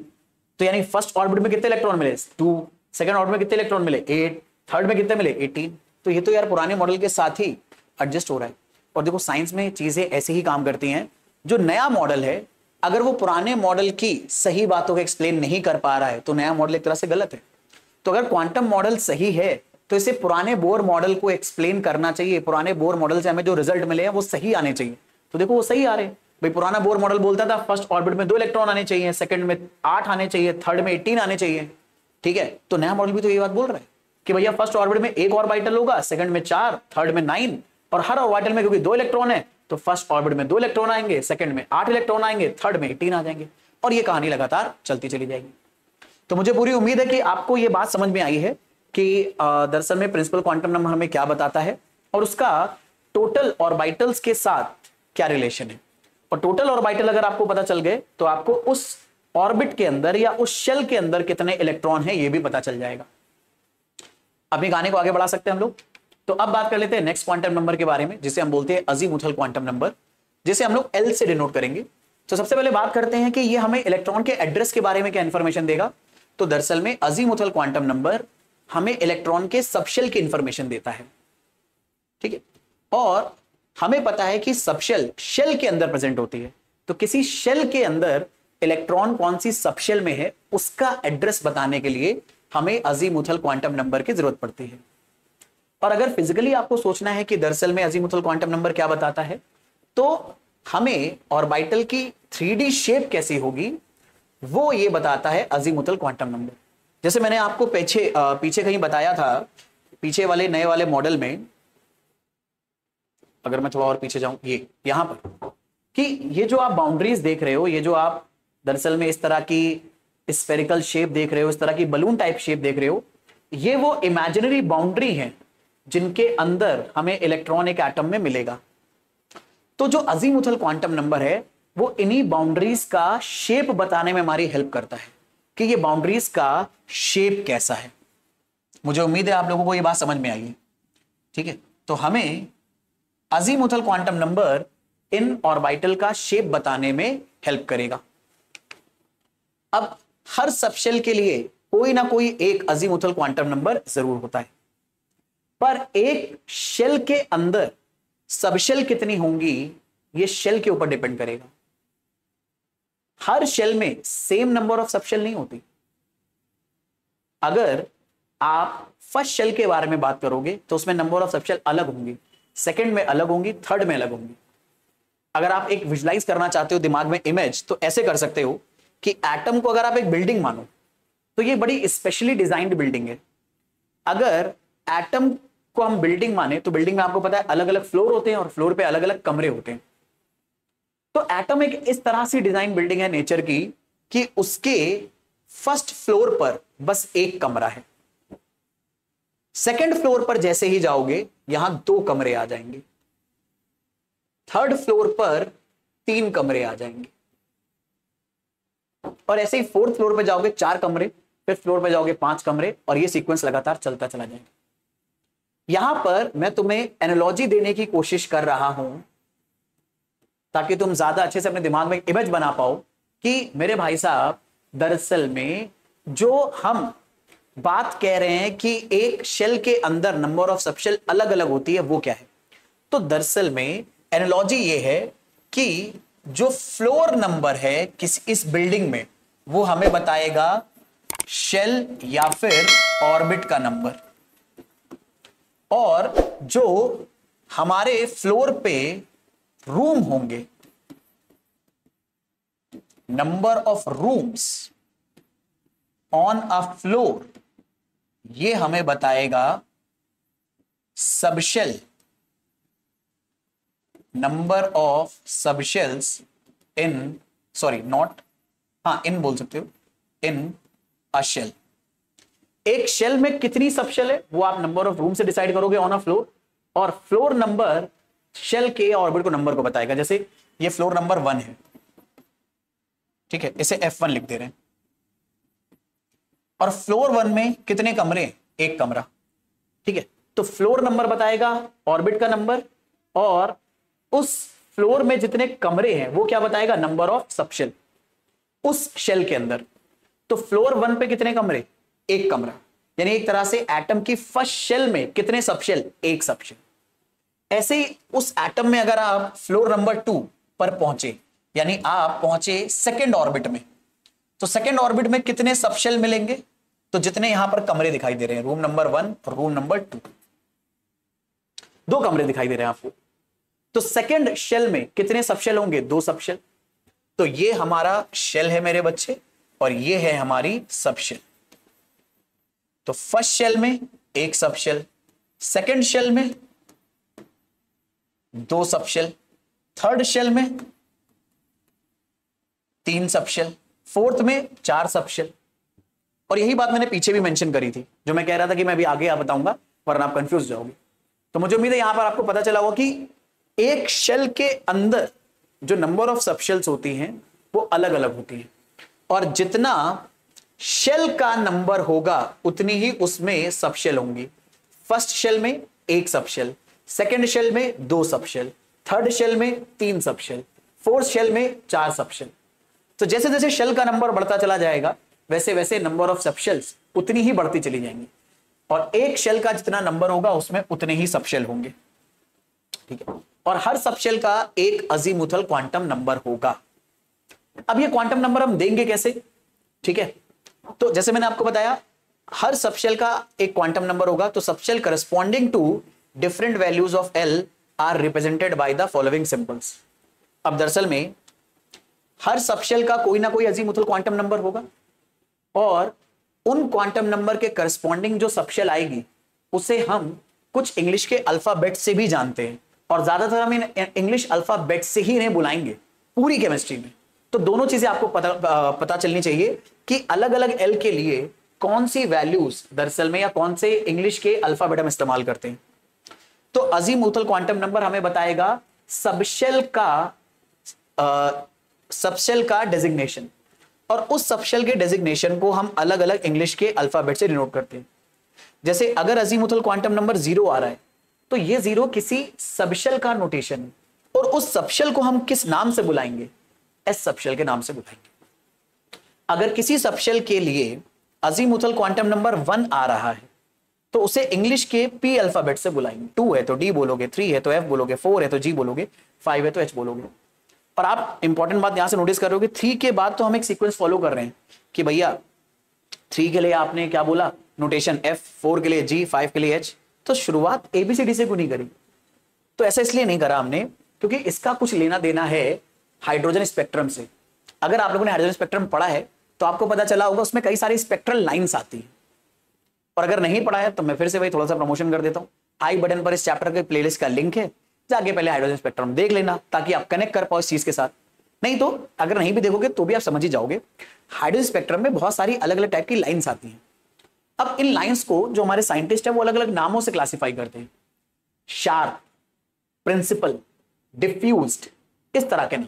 तो यानी फर्स्ट ऑर्बिट में कितने इलेक्ट्रॉन मिले? 2। सेकंड ऑर्बिट में कितने इलेक्ट्रॉन मिले? 8। थर्ड में कितने मिले? 18। तो ये तो यार पुराने मॉडल के साथ ही एडजस्ट हो रहा है। और देखो साइंस में चीजें ऐसे ही काम करती हैं, जो नया मॉडल है अगर वो पुराने मॉडल की सही बातों को एक्सप्लेन नहीं कर पा रहा है तो नया मॉडल एक तरह से गलत है। तो अगर क्वांटम मॉडल सही है तो इसे पुराने बोर मॉडल को एक्सप्लेन करना चाहिए। पुराने बोर मॉडल से हमें जो रिजल्ट मिले हैं वो सही आने चाहिए। तो देखो वो सही आ रहे हैं। भाई पुराना बोर मॉडल बोलता था फर्स्ट ऑर्बिट में 2 इलेक्ट्रॉन आने चाहिए, सेकंड में 8 आने चाहिए, थर्ड में 18 आने चाहिए। ठीक है, तो नया मॉडल भी तो ये बात बोल रहा है कि भैया फर्स्ट ऑर्बिट में 1 ऑर्बिटल होगा, सेकंड में 4, थर्ड में 9, और हर ऑर्बिटल में क्योंकि 2 इलेक्ट्रॉन है तो फर्स्ट ऑर्बिट में 2 इलेक्ट्रॉन आएंगे, सेकंड में 8 इलेक्ट्रॉन आएंगे, थर्ड में 18 आ जाएंगे, और ये कहानी लगातार चलती चली जाएगी। तो मुझे पूरी उम्मीद है कि आपको ये बात समझ में आई है कि दरअसल में प्रिंसिपल क्वांटम नंबर हमें क्या बताता है और उसका टोटल ऑर्बिटल्स के साथ क्या रिलेशन है। और टोटल ऑर्बिटल अगर आपको पता चल गए तो आपको उस ऑर्बिट के अंदर या उस शेल के अंदर कितने इलेक्ट्रॉन है ये भी पता चल जाएगा। अपनी कहानी को आगे बढ़ा सकते हैं हम लोग। तो अब बात कर लेते हैं नेक्स्ट क्वांटम नंबर के बारे में, जिसे हम बोलते हैं अजीमुथल क्वांटम नंबर, जिसे हम लोग L से डिनोट करेंगे। तो सबसे पहले बात करते हैं कि ये हमें इलेक्ट्रॉन के एड्रेस के बारे में क्या इंफॉर्मेशन देगा। तो दरअसल में अजीमुथल क्वांटम नंबर हमें इलेक्ट्रॉन के सबशेल की इंफॉर्मेशन देता है। ठीक है, और हमें पता है कि सबशेल शेल के अंदर प्रेजेंट होती है। तो किसी शेल के अंदर इलेक्ट्रॉन कौन सी सबशेल में है उसका एड्रेस बताने के लिए हमें अजीमुथल क्वांटम नंबर की जरूरत पड़ती है। और अगर फिजिकली आपको सोचना है कि दरअसल में अजीमुथल क्वांटम नंबर क्या बताता है, तो हमें ऑर्बिटल की 3D शेप कैसी होगी वो ये बताता है अजीमुथल क्वांटम नंबर। जैसे मैंने आपको पीछे कहीं बताया था, पीछे वाले नए वाले मॉडल में, अगर मैं थोड़ा और पीछे जाऊं, ये यहां पर, कि ये जो आप बाउंड्रीज देख रहे हो, ये जो आप दरअसल में इस तरह की स्फेरिकल शेप देख रहे हो, इस तरह की बलून टाइप शेप देख रहे हो, ये वो इमेजिनरी बाउंड्री है जिनके अंदर हमें इलेक्ट्रॉन एक एटम में मिलेगा। तो जो अजीमुथल क्वांटम नंबर है वो इन्हीं बाउंड्रीज का शेप बताने में हमारी हेल्प करता है कि ये बाउंड्रीज का शेप कैसा है। मुझे उम्मीद है आप लोगों को ये बात समझ में आई है। ठीक है, तो हमें azimuthal quantum number in orbital का शेप बताने में हेल्प करेगा। अब हर सबशेल के लिए कोई ना कोई एक अजीमुथल क्वांटम नंबर जरूर होता है, पर एक शेल के अंदर सबशेल कितनी होंगी ये शेल के ऊपर डिपेंड करेगा। हर शेल में सेम नंबर ऑफ सबशेल नहीं होती। अगर आप फर्स्ट शेल के बारे में बात करोगे तो उसमें नंबर ऑफ सबशेल अलग होंगी, सेकंड में अलग होंगी, थर्ड में अलग होंगी। अगर आप एक विजुलाइज करना चाहते हो दिमाग में इमेज, तो ऐसे कर सकते हो कि एटम को अगर आप एक बिल्डिंग मानो तो ये बड़ी स्पेशली डिजाइंड बिल्डिंग है। अगर एटम को हम बिल्डिंग माने तो बिल्डिंग में आपको पता है अलग अलग फ्लोर होते हैं और फ्लोर पे अलग अलग कमरे होते हैं। तो एटम एक इस तरह से डिजाइन बिल्डिंग है नेचर की कि उसके फर्स्ट फ्लोर पर बस एक कमरा है, सेकंड फ्लोर पर जैसे ही जाओगे यहां 2 कमरे आ जाएंगे, थर्ड फ्लोर पर 3 कमरे आ जाएंगे, और ऐसे ही फोर्थ फ्लोर पर जाओगे 4 कमरे, फिफ्थ फ्लोर पर जाओगे 5 कमरे, और ये सीक्वेंस लगातार चलता चला जाएगा। यहां पर मैं तुम्हें एनालॉजी देने की कोशिश कर रहा हूं ताकि तुम ज्यादा अच्छे से अपने दिमाग में इमेज बना पाओ कि मेरे भाई साहब दरअसल में जो हम बात कह रहे हैं कि एक शेल के अंदर नंबर ऑफ सब शेल अलग अलग होती है, वो क्या है? तो दरअसल में एनालॉजी ये है कि जो फ्लोर नंबर है इस बिल्डिंग में, वो हमें बताएगा शेल या फिर ऑर्बिट का नंबर, और जो हमारे फ्लोर पे रूम होंगे, number of rooms on a floor, ये हमें बताएगा subshell, number of subshells in, sorry not, हाँ इन बोल सकते हो, इन अ शेल। एक शेल में कितनी सबशेल है वो आप नंबर ऑफ रूम से डिसाइड करोगे ऑन अ फ्लोर, और फ्लोर नंबर शेल के ऑर्बिट को नंबर को बताएगा। जैसे ये फ्लोर नंबर 1 है, ठीक है, इसे F1 लिख दे रहे हैं, और फ्लोर 1 में कितने कमरे हैं? एक कमरा, ठीक है। तो फ्लोर नंबर बताएगा ऑर्बिट का नंबर, और उस फ्लोर में जितने कमरे हैं वो क्या बताएगा? नंबर ऑफ सबशेल उस शेल के अंदर। तो फ्लोर 1 पे कितने कमरे? एक कमरा, यानी एक तरह से एटम की फर्स्ट शेल में कितने सबशेल? एक सबशेल। ऐसे ही उस एटम में अगर आप फ्लोर नंबर 2 पर पहुंचे, यानी आप पहुंचे सेकेंड ऑर्बिट में, तो सेकेंड ऑर्बिट में कितने सबशेल मिलेंगे? तो जितने यहां पर कमरे दिखाई दे रहे हैं, रूम नंबर 1 और रूम नंबर 2, 2 कमरे दिखाई दे रहे हैं आपको। तो सेकेंड शेल में कितने सबशेल होंगे? 2 सबशेल। तो ये हमारा शेल है मेरे बच्चे, और ये है हमारी सबशेल। तो फर्स्ट शेल में एक सबशेल, सेकेंड शेल में 2 सबशेल, थर्ड शेल में 3 सबशेल, फोर्थ में 4 सबशेल। और यही बात मैंने पीछे भी मेंशन करी थी, जो मैं कह रहा था कि मैं अभी आगे आप बताऊंगा, वरना आप कंफ्यूज जाओगे। तो मुझे उम्मीद है यहां पर आपको पता चला होगा कि एक शेल के अंदर जो नंबर ऑफ सबशेल्स होती हैं वो अलग अलग होती हैं, और जितना शेल का नंबर होगा उतनी ही उसमें सबशेल होंगी। फर्स्ट शेल में एक सबशेल, सेकेंड शेल में 2 सबशेल, थर्ड शेल में 3 सबशेल, फोर्थ शेल में 4 सबशेल। तो जैसे जैसे शेल का नंबर बढ़ता चला जाएगा, वैसे वैसे नंबर ऑफ सबशेल्स उतनी ही बढ़ती चली जाएंगी, और एक शेल का जितना नंबर होगा उसमें उतने ही सबशेल होंगे, ठीक है। और हर सबशेल का एक अजीमुथल क्वांटम नंबर होगा। अब ये क्वांटम नंबर हम देंगे कैसे? ठीक है, तो जैसे मैंने आपको बताया, हर सबशेल का एक क्वांटम नंबर होगा। तो subshell corresponding to different values of L are represented by the following symbols. अब दरअसल में हर सबशेल का कोई ना कोई अजीमुथल क्वांटम नंबर होगा, और उन क्वांटम नंबर के करस्पॉन्डिंग जो सबशेल आएगी उसे हम कुछ इंग्लिश के अल्फाबेट से भी जानते हैं, और ज्यादातर हम इंग्लिश अल्फाबेट से ही इन्हें बुलाएंगे पूरी केमिस्ट्री में। तो दोनों चीजें आपको पता चलनी चाहिए कि अलग अलग एल के लिए कौन सी वैल्यूज दरअसल में, या कौन से इंग्लिश के अल्फाबेट हम इस्तेमाल करते हैं। तो अजीमुथल क्वांटम नंबर हमें बताएगा सबशेल का डेजिग्नेशन, और उस सबशेल के डेजिग्नेशन को हम अलग अलग इंग्लिश के अल्फाबेट से डिनोट करते हैं। जैसे अगर अजीमुथल क्वांटम नंबर 0 आ रहा है, तो ये 0 किसी सबशेल का नोटेशन है, और उस सबशेल को हम किस नाम से बुलाएंगे? एस सबशेल के नाम से बुलाएंगे। अगर किसी सबशेल के लिए अजीमुथल क्वांटम नंबर 1 आ रहा है, तो उसे इंग्लिश के पी अल्फाबेट से बुलाएंगे। 2 है तो डी बोलोगे, 3 है तो एफ बोलोगे, 4 है तो जी बोलोगे, 5 है तो एच बोलोगे। और आप इंपॉर्टेंट बात यहां से नोटिस कर रहे हो कि 3 के बाद तो हम एक सीक्वेंस फॉलो कर रहे हैं कि भैया 3 के लिए आपने क्या बोला? नोटेशन एफ, 4 के लिए जी, 5 के लिए एच। तो शुरुआत एबीसीडी से क्यों नहीं करी? तो ऐसा इसलिए नहीं करा हमने क्योंकि इसका कुछ लेना देना है हाइड्रोजन स्पेक्ट्रम से। अगर आप लोगों ने हाइड्रोजन स्पेक्ट्रम पढ़ा है तो आपको पता चला होगा उसमें कई सारी स्पेक्ट्रल लाइंस आती हैं, और अगर नहीं पढ़ा है तो मैं फिर से भाई थोड़ा सा प्रमोशन कर देता हूं। आई बटन पर इस चैप्टर के प्लेलिस्ट का लिंक है, जाके पहले हाइड्रोजन स्पेक्ट्रम देख लेना ताकि आप कनेक्ट कर पाओ इस चीज के साथ। नहीं तो अगर नहीं भी देखोगे तो भी आप समझ ही जाओगे। हाइड्रोजन स्पेक्ट्रम में बहुत सारी अलग अलग टाइप की लाइंस आती हैं। अब इन लाइंस को जो हमारे साइंटिस्ट है वो अलग अलग नामों से क्लासिफाई करते हैं, शार्प, प्रिंसिपल, डिफ्यूज्ड, इस तरह के नाम।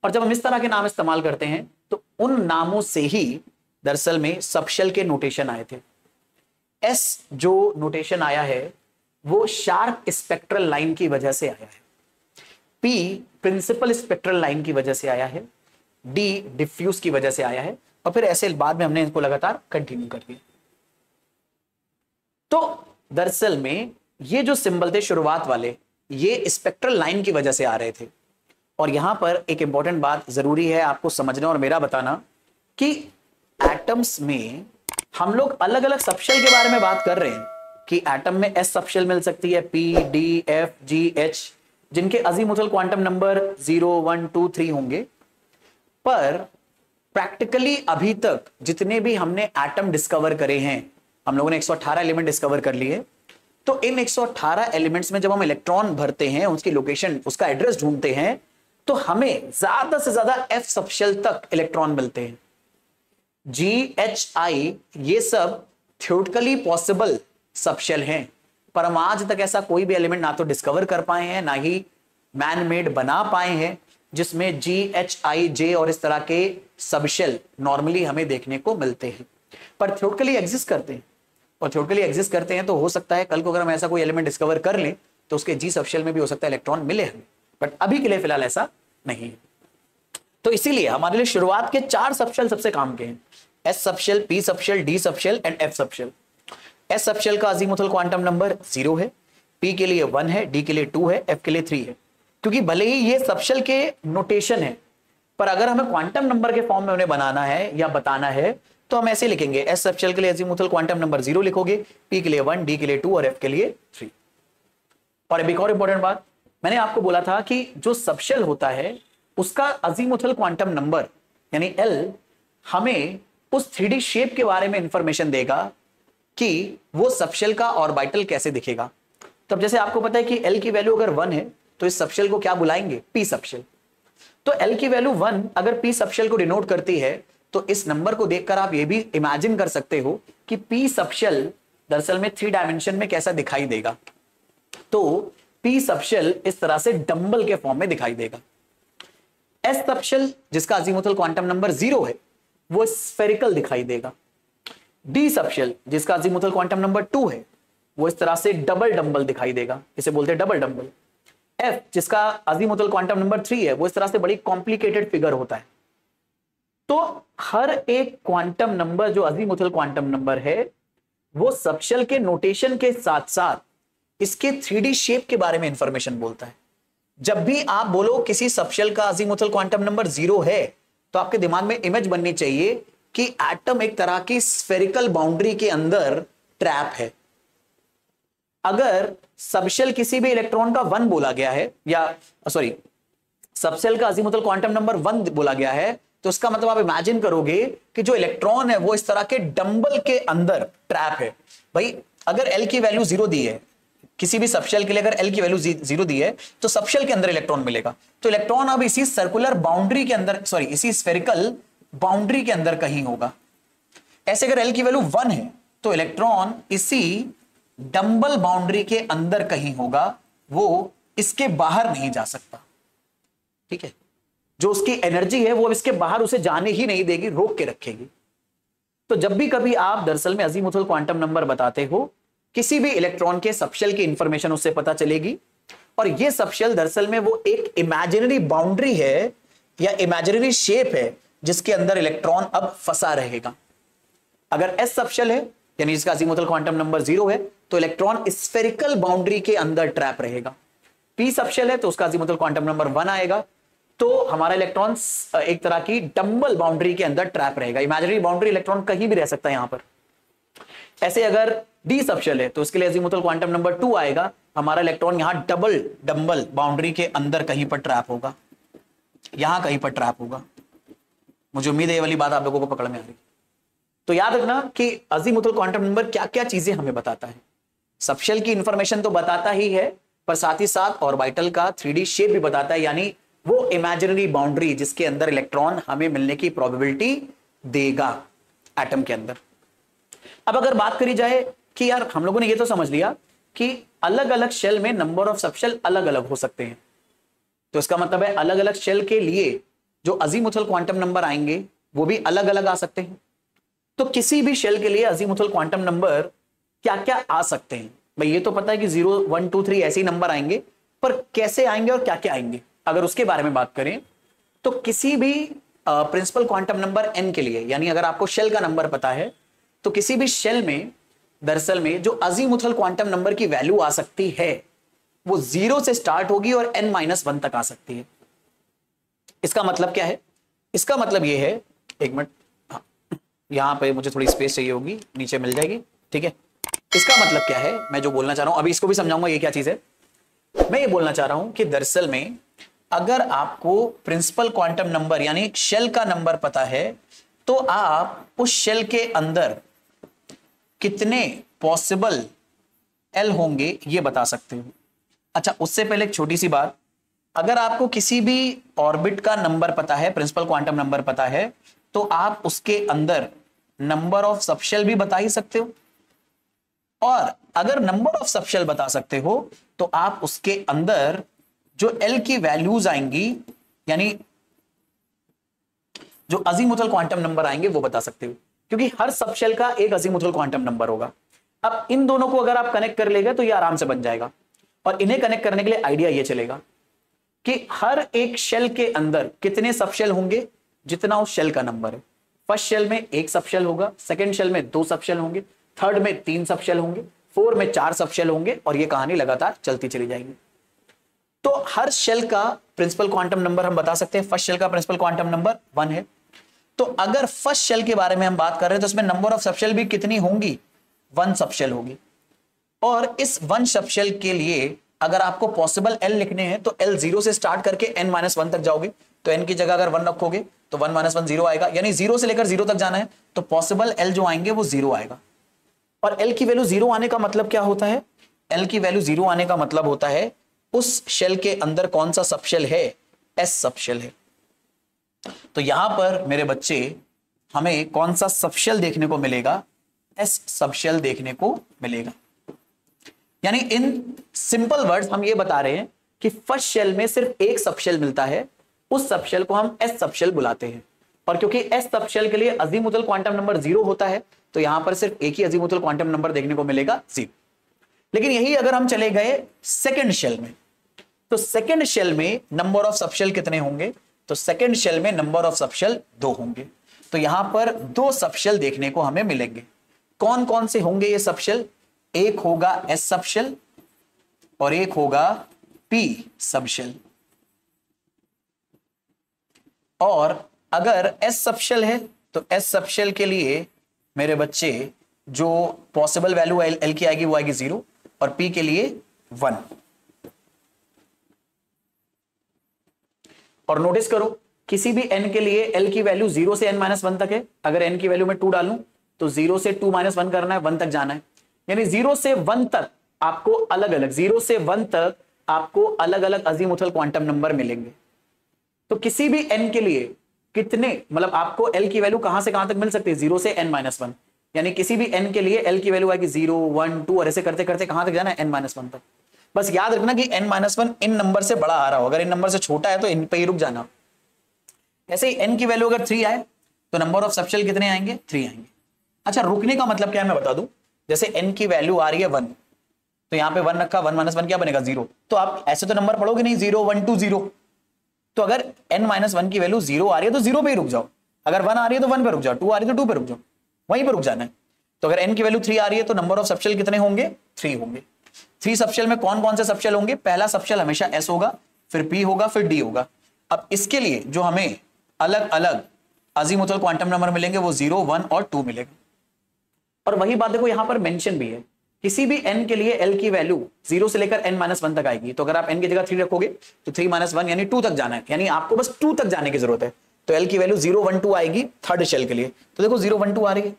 और जब हम इस तरह के नाम इस्तेमाल करते हैं तो उन नामों से ही दरअसल में सबशेल के नोटेशन आए थे। एस जो नोटेशन आया है वो शार्प स्पेक्ट्रल लाइन की वजह से आया है, पी प्रिंसिपल स्पेक्ट्रल लाइन की वजह से आया है, डी डिफ्यूज की वजह से आया है, और फिर ऐसे बाद में हमने इनको लगातार कंटिन्यू कर दिया। तो दरअसल में ये जो सिंबल थे शुरुआत वाले, ये स्पेक्ट्रल लाइन की वजह से आ रहे थे। और यहां पर एक इंपॉर्टेंट बात जरूरी है आपको समझना और मेरा बताना कि एटम्स में हम लोग अलग अलग सबशेल के बारे में बात कर रहे हैं कि एटम में एस सबशेल मिल सकती है, पी, डी, एफ, जी, एच, जिनके अजीमुथल क्वांटम नंबर 0, 1, 2, 3 होंगे। पर प्रैक्टिकली अभी तक जितने भी हमने एटम डिस्कवर करे हैं, हम लोगों ने 118 एलिमेंट डिस्कवर कर लिए। तो इन 118 एलिमेंट्स में जब हम इलेक्ट्रॉन भरते हैं, उसकी लोकेशन, उसका एड्रेस ढूंढते हैं, तो हमें ज्यादा से ज्यादा एफ सबशेल तक इलेक्ट्रॉन मिलते हैं। जी, एच, आई ये सब थ्योरेटिकली पॉसिबल सबशेल हैं, पर हम आज तक ऐसा कोई भी एलिमेंट ना तो डिस्कवर कर पाए हैं, ना ही मैन मेड बना पाए हैं जिसमें जी, एच, आई, जे और इस तरह के सबशेल नॉर्मली हमें देखने को मिलते हैं। पर थ्योरेटिकली एग्जिस्ट करते हैं, और थ्योरेटिकली एग्जिस्ट करते हैं तो हो सकता है कल को अगर हम ऐसा कोई एलिमेंट डिस्कवर कर लें तो उसके जी सबशेल में भी हो सकता है इलेक्ट्रॉन मिले हमें, बट अभी के लिए फिलहाल ऐसा नहीं है। तो इसीलिए हमारे लिए शुरुआत के 4 सबशेल सबसे काम के हैं, S subshell, P subshell, D subshell and F subshell. S subshell का अजीमुथल क्वांटम नंबर 0 है, पी के लिए 1 है, डी के लिए 2 है, एफ के लिए 3 है। क्योंकि भले ही ये सबशेल के नोटेशन है, पर अगर हमें क्वांटम नंबर के फॉर्म में उन्हें बनाना है या बताना है तो हम ऐसे लिखेंगे, एस सबशेल के लिए अजीमुथल क्वांटम नंबर 0 लिखोगे, पी के लिए 1, डी के लिए 2 और एफ के लिए 3। और एक और इंपॉर्टेंट बात, मैंने आपको बोला था कि जो सबशेल होता है उसका अजीमुथल क्वांटम नंबर यानी एल हमें उस 3D शेप के बारे में इंफॉर्मेशन देगा कि वो सबशेल का ऑर्बिटल कैसे दिखेगा। तब जैसे आपको पता है कि एल की वैल्यू अगर 1 है तो इस सबशेल को क्या बुलाएंगे, पी सबशेल। तो एल की वैल्यू 1 अगर पी सबशेल को डिनोट करती है तो इस नंबर को देखकर आप ये भी इमेजिन कर सकते हो कि पी सबशेल दरअसल में 3 डायमेंशन में कैसा दिखाई देगा। तो पी सबशेल इस तरह से डंबल के फॉर्म में दिखाई देगा। एस सबशेल जिसका अजीमुथल क्वांटम नंबर 0 है वो स्फेरिकल दिखाई देगा। डी सबशेल जिसका अजीमुथल क्वांटम नंबर 2 है वो इस तरह से डबल डंबल दिखाई देगा, इसे बोलते हैं डबल डंबल। एफ जिसका अजीमुथल क्वांटम नंबर 3 है वो इस तरह से बड़ी कॉम्प्लिकेटेड फिगर होता है। तो हर एक क्वांटम नंबर जो अजीमुथल क्वांटम नंबर है वो सबशेल के नोटेशन के साथ साथ इसके 3D शेप के बारे में इंफॉर्मेशन बोलता है। जब भी आप बोलो किसी सबशेल का अजीमुथल क्वांटम नंबर 0 है तो आपके दिमाग में इमेज बननी चाहिए कि एटम एक तरह की स्फेरिकल बाउंड्री के अंदर ट्रैप है। अगर सबशेल किसी भी इलेक्ट्रॉन का 1 बोला गया है, या सॉरी सबशेल का अजीमुथल क्वांटम नंबर 1 बोला गया है, तो उसका मतलब आप इमेजिन करोगे कि जो इलेक्ट्रॉन है वो इस तरह के डंबल के अंदर ट्रैप है। भाई अगर एल की वैल्यू 0 दी है, किसी भी सबशेल के लिए अगर एल की वैल्यू 0 दी है तो सबशेल के अंदर इलेक्ट्रॉन मिलेगा। तो इलेक्ट्रॉन अब इसी सर्कुलर बाउंड्री के अंदर, सॉरी इसी स्फेरिकल बाउंड्री के अंदर कहीं होगा। ऐसे अगर एल की वैल्यू 1 है तो इलेक्ट्रॉन इसी डंबल बाउंड्री के अंदर कहीं होगा, वो इसके बाहर नहीं जा सकता। ठीक है, जो उसकी एनर्जी है वो इसके बाहर उसे जाने ही नहीं देगी, रोक के रखेगी। तो जब भी कभी आप दरअसल में अजीमुथल क्वांटम नंबर बताते हो, किसी भी इलेक्ट्रॉन के सबशेल की इंफॉर्मेशन उससे पता चलेगी। और ये सबशेल दरअसल में वो एक इमेजिनरी बाउंड्री है या इमेजिनरी शेप है जिसके अंदर इलेक्ट्रॉन अब फंसा रहेगा। अगर एस सबशेल है यानी जिसका अजीमुथल क्वांटम नंबर 0 है तो इलेक्ट्रॉन स्फेरिकल बाउंड्री के अंदर ट्रैप रहेगा। पी सबशेल है तो उसका अजीमुथल क्वांटम नंबर 1 आएगा, तो हमारा इलेक्ट्रॉन एक तरह की डंबल बाउंड्री के अंदर ट्रैप रहेगा। इमेजिनरी बाउंड्री, इलेक्ट्रॉन कहीं भी रह सकता है यहां पर। ऐसे अगर डी सबशेल है तो उसके लिए अजीमुथल क्वांटम नंबर 2 आएगा, हमारा इलेक्ट्रॉन यहां डबल डंबल बाउंड्री के अंदर कहीं पर ट्रैप होगा, यहां कहीं पर ट्रैप होगा। मुझे उम्मीद है ये वाली बात आप लोगों को पकड़ में आ रही। तो याद रखना कि अजीमुथल क्वांटम नंबर क्या क्या चीजें हमें बताता है। सबशेल की इंफॉर्मेशन तो बताता ही है, पर साथ ही साथ ऑर्बिटल का 3D शेप भी बताता है, यानी वो इमेजिनरी बाउंड्री जिसके अंदर इलेक्ट्रॉन हमें मिलने की प्रोबेबिलिटी देगा एटम के अंदर। अब अगर बात करी जाए कि यार हम लोगों ने ये तो समझ लिया कि अलग अलग शेल में नंबर ऑफ सबशेल अलग अलग हो सकते हैं, तो इसका मतलब है अलग अलग शेल के लिए जो अजीमुथल क्वांटम नंबर आएंगे वो भी अलग अलग आ सकते हैं। तो किसी भी शेल के लिए अजीमुथल क्वांटम नंबर क्या क्या आ सकते हैं, भाई ये तो पता है कि 0, 1, 2, 3 ऐसे ही नंबर आएंगे, पर कैसे आएंगे और क्या क्या आएंगे अगर उसके बारे में बात करें तो किसी भी प्रिंसिपल क्वांटम नंबर n के लिए, यानी अगर आपको शेल का नंबर पता है तो किसी भी शेल में दरअसल में जो अजीमुथल क्वांटम नंबर की वैल्यू आ सकती है वो 0 से स्टार्ट होगी और n-1 तक आ सकती है। इसका मतलब क्या है? इसका मतलब ये है, एक मिनट, हाँ, यहां पे मुझे थोड़ी स्पेस चाहिए होगी, नीचे मिल जाएगी, ठीक है। इसका मतलब क्या है, मैं जो बोलना चाह रहा हूं, अभी इसको भी समझाऊंगा ये क्या चीज है। मैं ये बोलना चाह रहा हूं कि दरअसल में अगर आपको प्रिंसिपल क्वांटम नंबर यानी शेल का नंबर पता है तो आप उस शेल के अंदर कितने पॉसिबल एल होंगे ये बता सकते हो। अच्छा, उससे पहले एक छोटी सी बात, अगर आपको किसी भी ऑर्बिट का नंबर पता है, प्रिंसिपल क्वांटम नंबर पता है, तो आप उसके अंदर नंबर ऑफ सबशेल भी बता ही सकते हो। और अगर नंबर ऑफ सबशेल बता सकते हो तो आप उसके अंदर जो एल की वैल्यूज आएंगी यानी जो अजीमुथल क्वांटम नंबर आएंगे वो बता सकते हो, क्योंकि हर सबशेल का एक अजीमुथल क्वांटम नंबर होगा। अब इन दोनों को अगर आप कनेक्ट कर लेगा तो ये आराम से बन जाएगा। और इन्हें कनेक्ट करने के लिए आइडिया ये चलेगा कि हर एक शेल के अंदर कितने सबशेल होंगे, जितना उस शेल का नंबर है। फर्स्ट शेल में एक सबशेल होगा, सेकंड शेल में 2 सबशेल होंगे, थर्ड में 3 सबशेल होंगे, 4 में 4 सबशेल होंगे, और ये कहानी लगातार चलती चली जाएगी। तो हर शेल का प्रिंसिपल क्वांटम नंबर हम बता सकते हैं। फर्स्ट शेल का प्रिंसिपल क्वांटम नंबर 1 है। तो अगर फर्स्ट शेल के बारे में हम बात कर रहे हैं तो उसमें नंबर ऑफ सबशेल भी कितनी होंगी? 1 सबशेल होगी। और इस 1 सबशेल के लिए अगर आपको पॉसिबल एल लिखने हैं तो एल 0 से स्टार्ट करके n-1 तक जाओगे, तो n की जगह अगर 1 रखोगे तो 1-1 0 आएगा, यानी 0 से लेकर 0 तक जाना है, तो पॉसिबल एल जो आएंगे वो 0 आएगा। और एल की वैल्यू 0 आने का मतलब क्या होता है? एल की वैल्यू 0 आने का मतलब होता है उस शेल के अंदर कौन सा सबशेल है? एस सबशेल है। तो यहां पर मेरे बच्चे हमें कौन सा सबशेल देखने को मिलेगा? एस सबशेल देखने को मिलेगा। यानी इन सिंपल वर्ड्स हम ये बता रहे हैं कि फर्स्ट शेल में सिर्फ एक सबशेल मिलता है, उस सबशेल को हम एस सबशेल बुलाते हैं। और क्योंकि एस सबशेल के लिए अजीमुथल क्वांटम नंबर 0 होता है तो यहां पर सिर्फ एक ही अजीमुथल क्वांटम नंबर देखने को मिलेगा, 0। लेकिन यही अगर हम चले गए सेकंड शेल में, तो सेकंड शेल में नंबर ऑफ सबशेल कितने होंगे? तो सेकंड शेल में नंबर ऑफ सबशेल 2 होंगे। तो यहां पर 2 सबशेल देखने को हमें मिलेंगे। कौन कौन से होंगे ये सबशेल? एक होगा एस सबशेल और एक होगा पी सबशेल। और अगर एस सबशेल है तो एस सबशेल के लिए मेरे बच्चे जो पॉसिबल वैल्यू एल की आएगी वो आएगी 0 और पी के लिए 1। और नोटिस करो किसी भी n के लिए l की वैल्यू 0 से n-1 तक है। अगर n की वैल्यू में 2 डालूं तो 0 से 2-1 करना है, 1 तक जाना है। यानी 0 से 1 तक आपको अलग अलग 0 से 1 तक आपको अलग अलग अजीमुथल क्वांटम नंबर मिलेंगे। तो किसी भी n के लिए कितने, मतलब आपको l की वैल्यू कहां से कहां तक मिल सकती है? 0 से n-1। यानी किसी भी n के लिए l की वैल्यू आएगी 0, 1, 2 और ऐसे करते करते कहां तक जाना है? n-1 तक। बस याद रखना कि n-1 इन नंबर से बड़ा आ रहा हो, अगर इन नंबर से छोटा है तो इन पे ही रुक जाना। ऐसे ही n की वैल्यू अगर 3 आए तो नंबर ऑफ सबशेल कितने आएंगे? 3 आएंगे। अच्छा, रुकने का मतलब क्या है मैं बता दूं। जैसे n की वैल्यू आ रही है 1, तो यहां पे 1 रखा, 1-1 क्या बनेगा? 0। तो आप ऐसे तो नंबर पढ़ोगे नहीं 0, 1, 2, 0। तो अगर n-1 की वैल्यू 0 आ रही है तो 0 पे ही रुक जाओ, अगर 1 आ रही है तो 1 पे रुक जाओ, 2 आ रही है तो 2 पे रुक जाओ, वहीं पे रुक जाना है। तो अगर n की वैल्यू 3 आ रही है तो नंबर ऑफ सबशेल कितने होंगे? 3 होंगे। 3 सबशेल में कौन कौन से सबशेल होंगे? पहला सबशेल हमेशा s होगा, फिर p होगा, फिर d होगा। अब इसके लिए जो हमें अलग अलग अजीमुथल क्वांटम नंबर मिलेंगे वो 0, 1 और 2 मिलेगा। और वही बात देखो यहां पर मेंशन भी है, किसी भी n के लिए l की वैल्यू 0 से लेकर n-1 तक आएगी। तो अगर आप n की जगह 3 रखोगे तो 3-1 यानी 2 तक जाना है, यानी आपको बस 2 तक जाने की जरूरत है। तो l की वैल्यू 0, 1, 2 आएगी थर्ड शेल के लिए। तो देखो 0, 1, 2 आ रही है।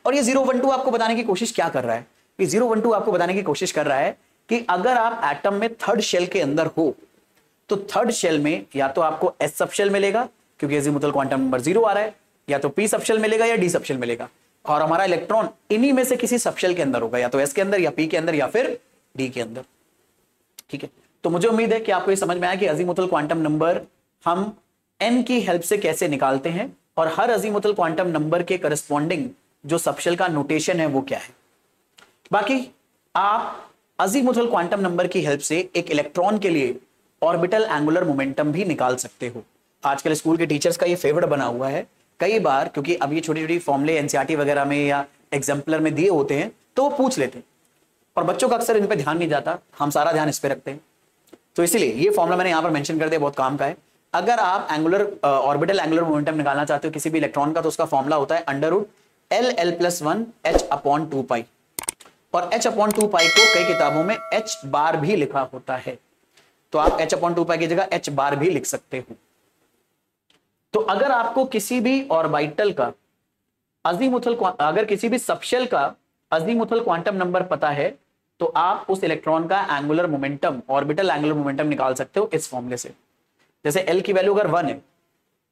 और ये 0, 1, 2 आपको बताने की कोशिश क्या कर रहा है? ये 0, 1, 2 आपको बताने की कोशिश कर रहा है कि अगर आप एटम में थर्ड शेल के अंदर हो तो थर्ड शेल में या तो आपको s सबशेल मिलेगा क्योंकि अजीमुथल क्वांटम नंबर 0 आ रहा है, या तो p सबशेल मिलेगा या d सबशेल मिलेगा। और हमारा इलेक्ट्रॉन इन्हीं में से किसी सबशेल के अंदर होगा, या तो s के अंदर या p के अंदर या फिर d के अंदर। ठीक है, तो मुझे उम्मीद है कि आपको ये समझ में आया कि अजीमुथल क्वांटम नंबर हम n की हेल्प से कैसे निकालते हैं और हर अजीमुथल क्वांटम नंबर के करस्पॉन्डिंग जो सबशेल का नोटेशन है वो क्या है। बाकी आप अजीमुथल क्वांटम नंबर की हेल्प से एक इलेक्ट्रॉन के लिए ऑर्बिटल एंगुलर मोमेंटम भी निकाल सकते हो। आजकल स्कूल के टीचर्स का ये फेवरेट बना हुआ है कई बार, क्योंकि अब ये छोटी छोटी फॉर्मूले एनसीईआरटी वगैरह में या एग्जाम्पलर में दिए होते हैं, तो वो पूछ लेते, और बच्चों का अक्सर इन पे ध्यान नहीं जाता, हम सारा ध्यान इस पे रखते हैं। तो इसीलिए ये फॉर्मूला मैंने यहां पर मेंशन कर दिया, बहुत काम का है। अगर आप एंगुलर ऑर्बिटल एंगुलर मोमेंटम निकालना चाहते हो किसी भी इलेक्ट्रॉन का, तो उसका फॉर्मूला होता है √L+1 h/2π, और h/2π को कई किताबों में h बार भी लिखा होता है, तो आप h/2π की जगह h बार भी लिख सकते हो। तो अगर आपको किसी भी ऑर्बिटल का अजीमुथल, अगर किसी भी सबशेल का अजीमुथल क्वांटम नंबर पता है, तो आप उस इलेक्ट्रॉन का angular momentum, orbital angular momentum निकाल सकते हो इस फॉर्मूले से। जैसे L की वैल्यू अगर 1 है,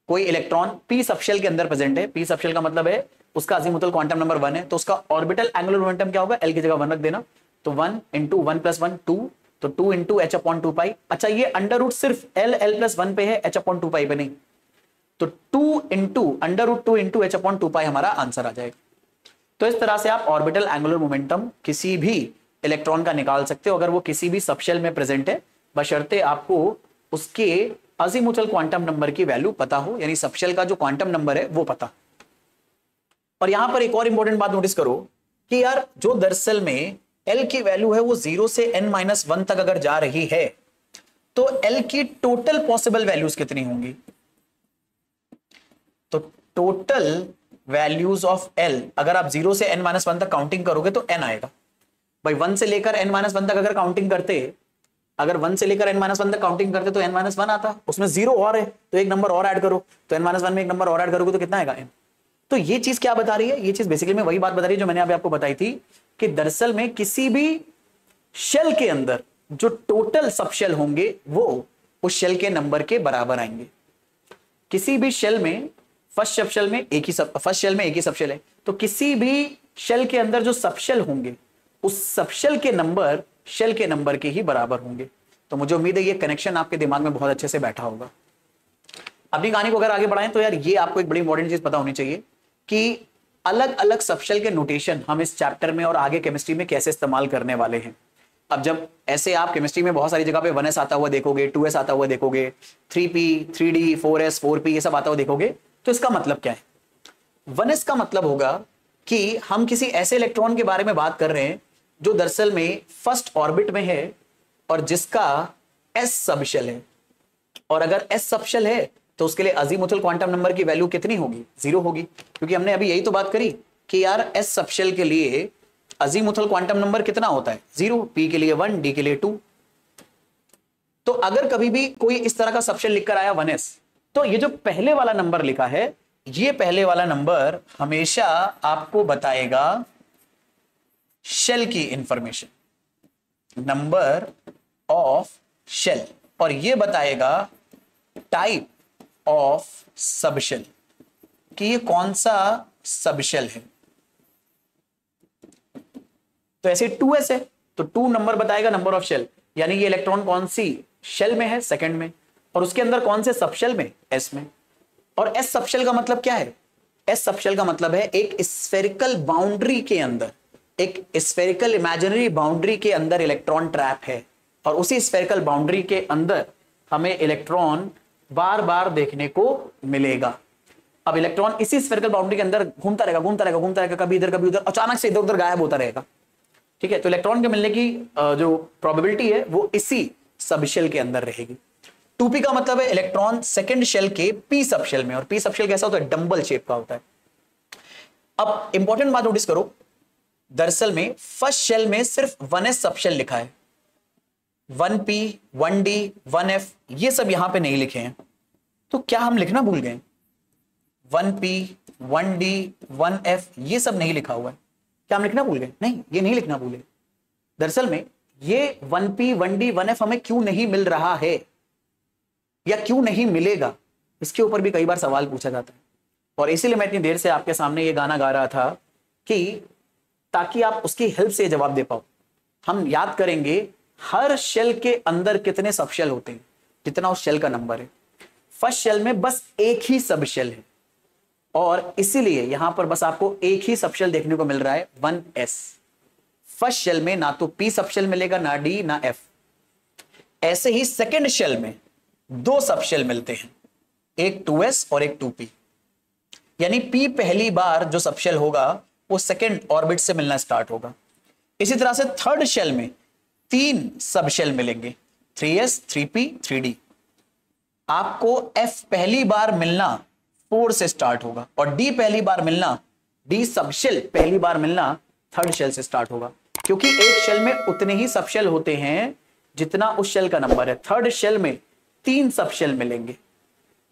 कोई इलेक्ट्रॉन p सबशेल के अंदर प्रेजेंट है, p सबशेल का मतलब है उसका अजीमुथल क्वांटम नंबर 1 है, तो उसका ऑर्बिटल एंगुलर मोमेंटम क्या होगा, L की जगह 1 रख देना, तो 1 × 1 + 1 2, तो 2 × h/2π। अच्छा, ये अंडर रूट सिर्फ L+1 पे है, h/2π पे नहीं, तो 2 × h/2π हमारा आंसर आ जाएगा। तो इस तरह से आप ऑर्बिटल एंगुलर मोमेंटम किसी भी इलेक्ट्रॉन का निकाल सकते हो, अगर वो किसी भी सबशेल में प्रेजेंट है, बशर्ते आपको उसके अजीमुथल क्वांटम नंबर की वैल्यू पता हो, यानी सबशेल का जो क्वांटम नंबर है वो पता। और यहां पर एक और इंपॉर्टेंट बात नोटिस करो कि यार जो दरअसल में L की वैल्यू है वो 0 से n-1 तक अगर जा रही है, तो L की टोटल पॉसिबल वैल्यूज कितनी होंगी? तो टोटल वैल्यूज ऑफ L अगर आप 0 से n-1 तक काउंटिंग करोगे तो n आएगा। भाई 1 से लेकर n-1 तक अगर काउंटिंग करते, अगर 1 से लेकर n-1 तक काउंटिंग करते तो n-1 आता, उसमें 0 और है तो एक नंबर और ऐड करो, तो n-1 में एक नंबर और ऐड करोगे तो कितना आएगा n। तो ये चीज क्या बता रही है? ये चीज बेसिकली में वही बात बता रही है जो मैंने अभी आपको बताई थी कि दरअसल में किसी भी शेल के अंदर जो टोटल सबशेल होंगे वो उस शेल के नंबर के बराबर आएंगे। किसी भी शेल में फर्स्ट शेल में एक ही सबशेल है, तो किसी भी शेल के अंदर जो सबशेल होंगे उस सबशेल के नंबर शेल के नंबर के ही बराबर होंगे। तो मुझे उम्मीद है ये कनेक्शन आपके दिमाग में बहुत अच्छे से बैठा होगा। अपनी कहानी को अगर आगे बढ़ाएं तो यार ये आपको एक बड़ी इंपॉर्टेंट चीज पता होनी चाहिए कि अलग अलग सबशेल के नोटेशन हम इस चैप्टर में और आगे केमिस्ट्री में कैसे इस्तेमाल करने वाले हैं। अब जब ऐसे आप केमिस्ट्री में बहुत सारी जगह पे 1s आता हुआ देखोगे, 2s आता हुआ देखोगे, 3p, 3d, 4s, 4p ये सब आता हुआ देखोगे, तो इसका मतलब क्या है? 1s का मतलब होगा कि हम किसी ऐसे इलेक्ट्रॉन के बारे में बात कर रहे हैं जो दरअसल में फर्स्ट ऑर्बिट में है और जिसका s सबशेल है, और अगर s सबशेल है तो उसके लिए अजीमुथल क्वांटम नंबर की वैल्यू कितनी होगी? 0 होगी, क्योंकि हमने अभी यही तो बात करी कि यार s सबशेल के लिए अजीमुथल क्वांटम नंबर कितना होता है? 0, p के लिए 1, d के लिए 2। तो अगर कभी भी कोई इस तरह का सबशेल लिखकर आया 1s, तो ये जो पहले वाला नंबर लिखा है, ये पहले वाला नंबर हमेशा आपको बताएगा शेल की इंफॉर्मेशन, नंबर ऑफ शेल, और ये बताएगा टाइप ऑफ सबशेल कि ये कौन सा सबशेल है। तो ऐसे 2s है तो 2 नंबर बताएगा नंबर ऑफ शेल, यानी ये इलेक्ट्रॉन कौन सी शेल में है, सेकंड में, और उसके अंदर कौन से सबशेल में, s में। और s सबशेल का मतलब क्या है? s सबशेल का मतलब है एक स्फेरिकल बाउंड्री के अंदर, एक स्फेरिकल इमेजिनरी बाउंड्री के अंदर इलेक्ट्रॉन ट्रैप है, और उसी स्फेरिकल बाउंड्री के अंदर हमें इलेक्ट्रॉन बार बार देखने को मिलेगा। अब इलेक्ट्रॉन इसी स्फेरिकल बाउंड्री के अंदर घूमता रहेगा, कभी इधर कभी उधर, अचानक से इधर उधर गायब होता रहेगा। ठीक है, तो इलेक्ट्रॉन के मिलने की जो प्रोबेबिलिटी है वो इसी सबशेल के अंदर रहेगी। 2p का मतलब है इलेक्ट्रॉन सेकंड शेल के p सबशेल में, और p सबशेल कैसा होता है? डंबल शेप का होता है। अब इंपॉर्टेंट बात नोटिस करो, दरअसल में फर्स्ट शेल में सिर्फ 1s सबशेल लिखा है, 1p, 1d, 1f ये सब यहां पे नहीं लिखे हैं। तो क्या हम लिखना भूल गए? 1p, 1d, 1f ये सब नहीं लिखा हुआ है, क्या हम लिखना भूल गए? नहीं, ये नहीं लिखना भूले। दरअसल में ये 1p, 1d, 1f हमें क्यों नहीं मिल रहा है या क्यों नहीं मिलेगा, इसके ऊपर भी कई बार सवाल पूछा जाता है, और इसीलिए मैं इतनी देर से आपके सामने ये गाना गा रहा था कि ताकि आप उसकी हेल्प से जवाब दे पाओ। हम याद करेंगे हर शेल के अंदर कितने सबशेल होते हैं, जितना उस शेल का नंबर है। फर्स्ट शेल में बस एक ही सबशेल है, और इसीलिए यहां पर बस आपको एक ही सबशेल देखने को मिल रहा है, 1s। फर्स्ट शेल में ना तो p सबशेल मिलेगा, ना d, ना f। ऐसे ही सेकंड शेल में 2 सबशेल मिलते हैं, एक 2s और एक 2p, यानी p पहली बार जो सबशेल होगा वो सेकंड ऑर्बिट से मिलना स्टार्ट होगा, इसी तरह से थर्ड शेल में 3 सब शेल मिलेंगे, 3s 3p 3d। आपको f पहली बार मिलना 4 से स्टार्ट होगा और d पहली बार मिलना, d सब शेल पहली बार मिलना थर्ड शेल से स्टार्ट होगा, क्योंकि एक शेल में उतने ही सब शेल होते हैं जितना उस शेल का नंबर है। थर्ड शेल में 3 सब शेल मिलेंगे,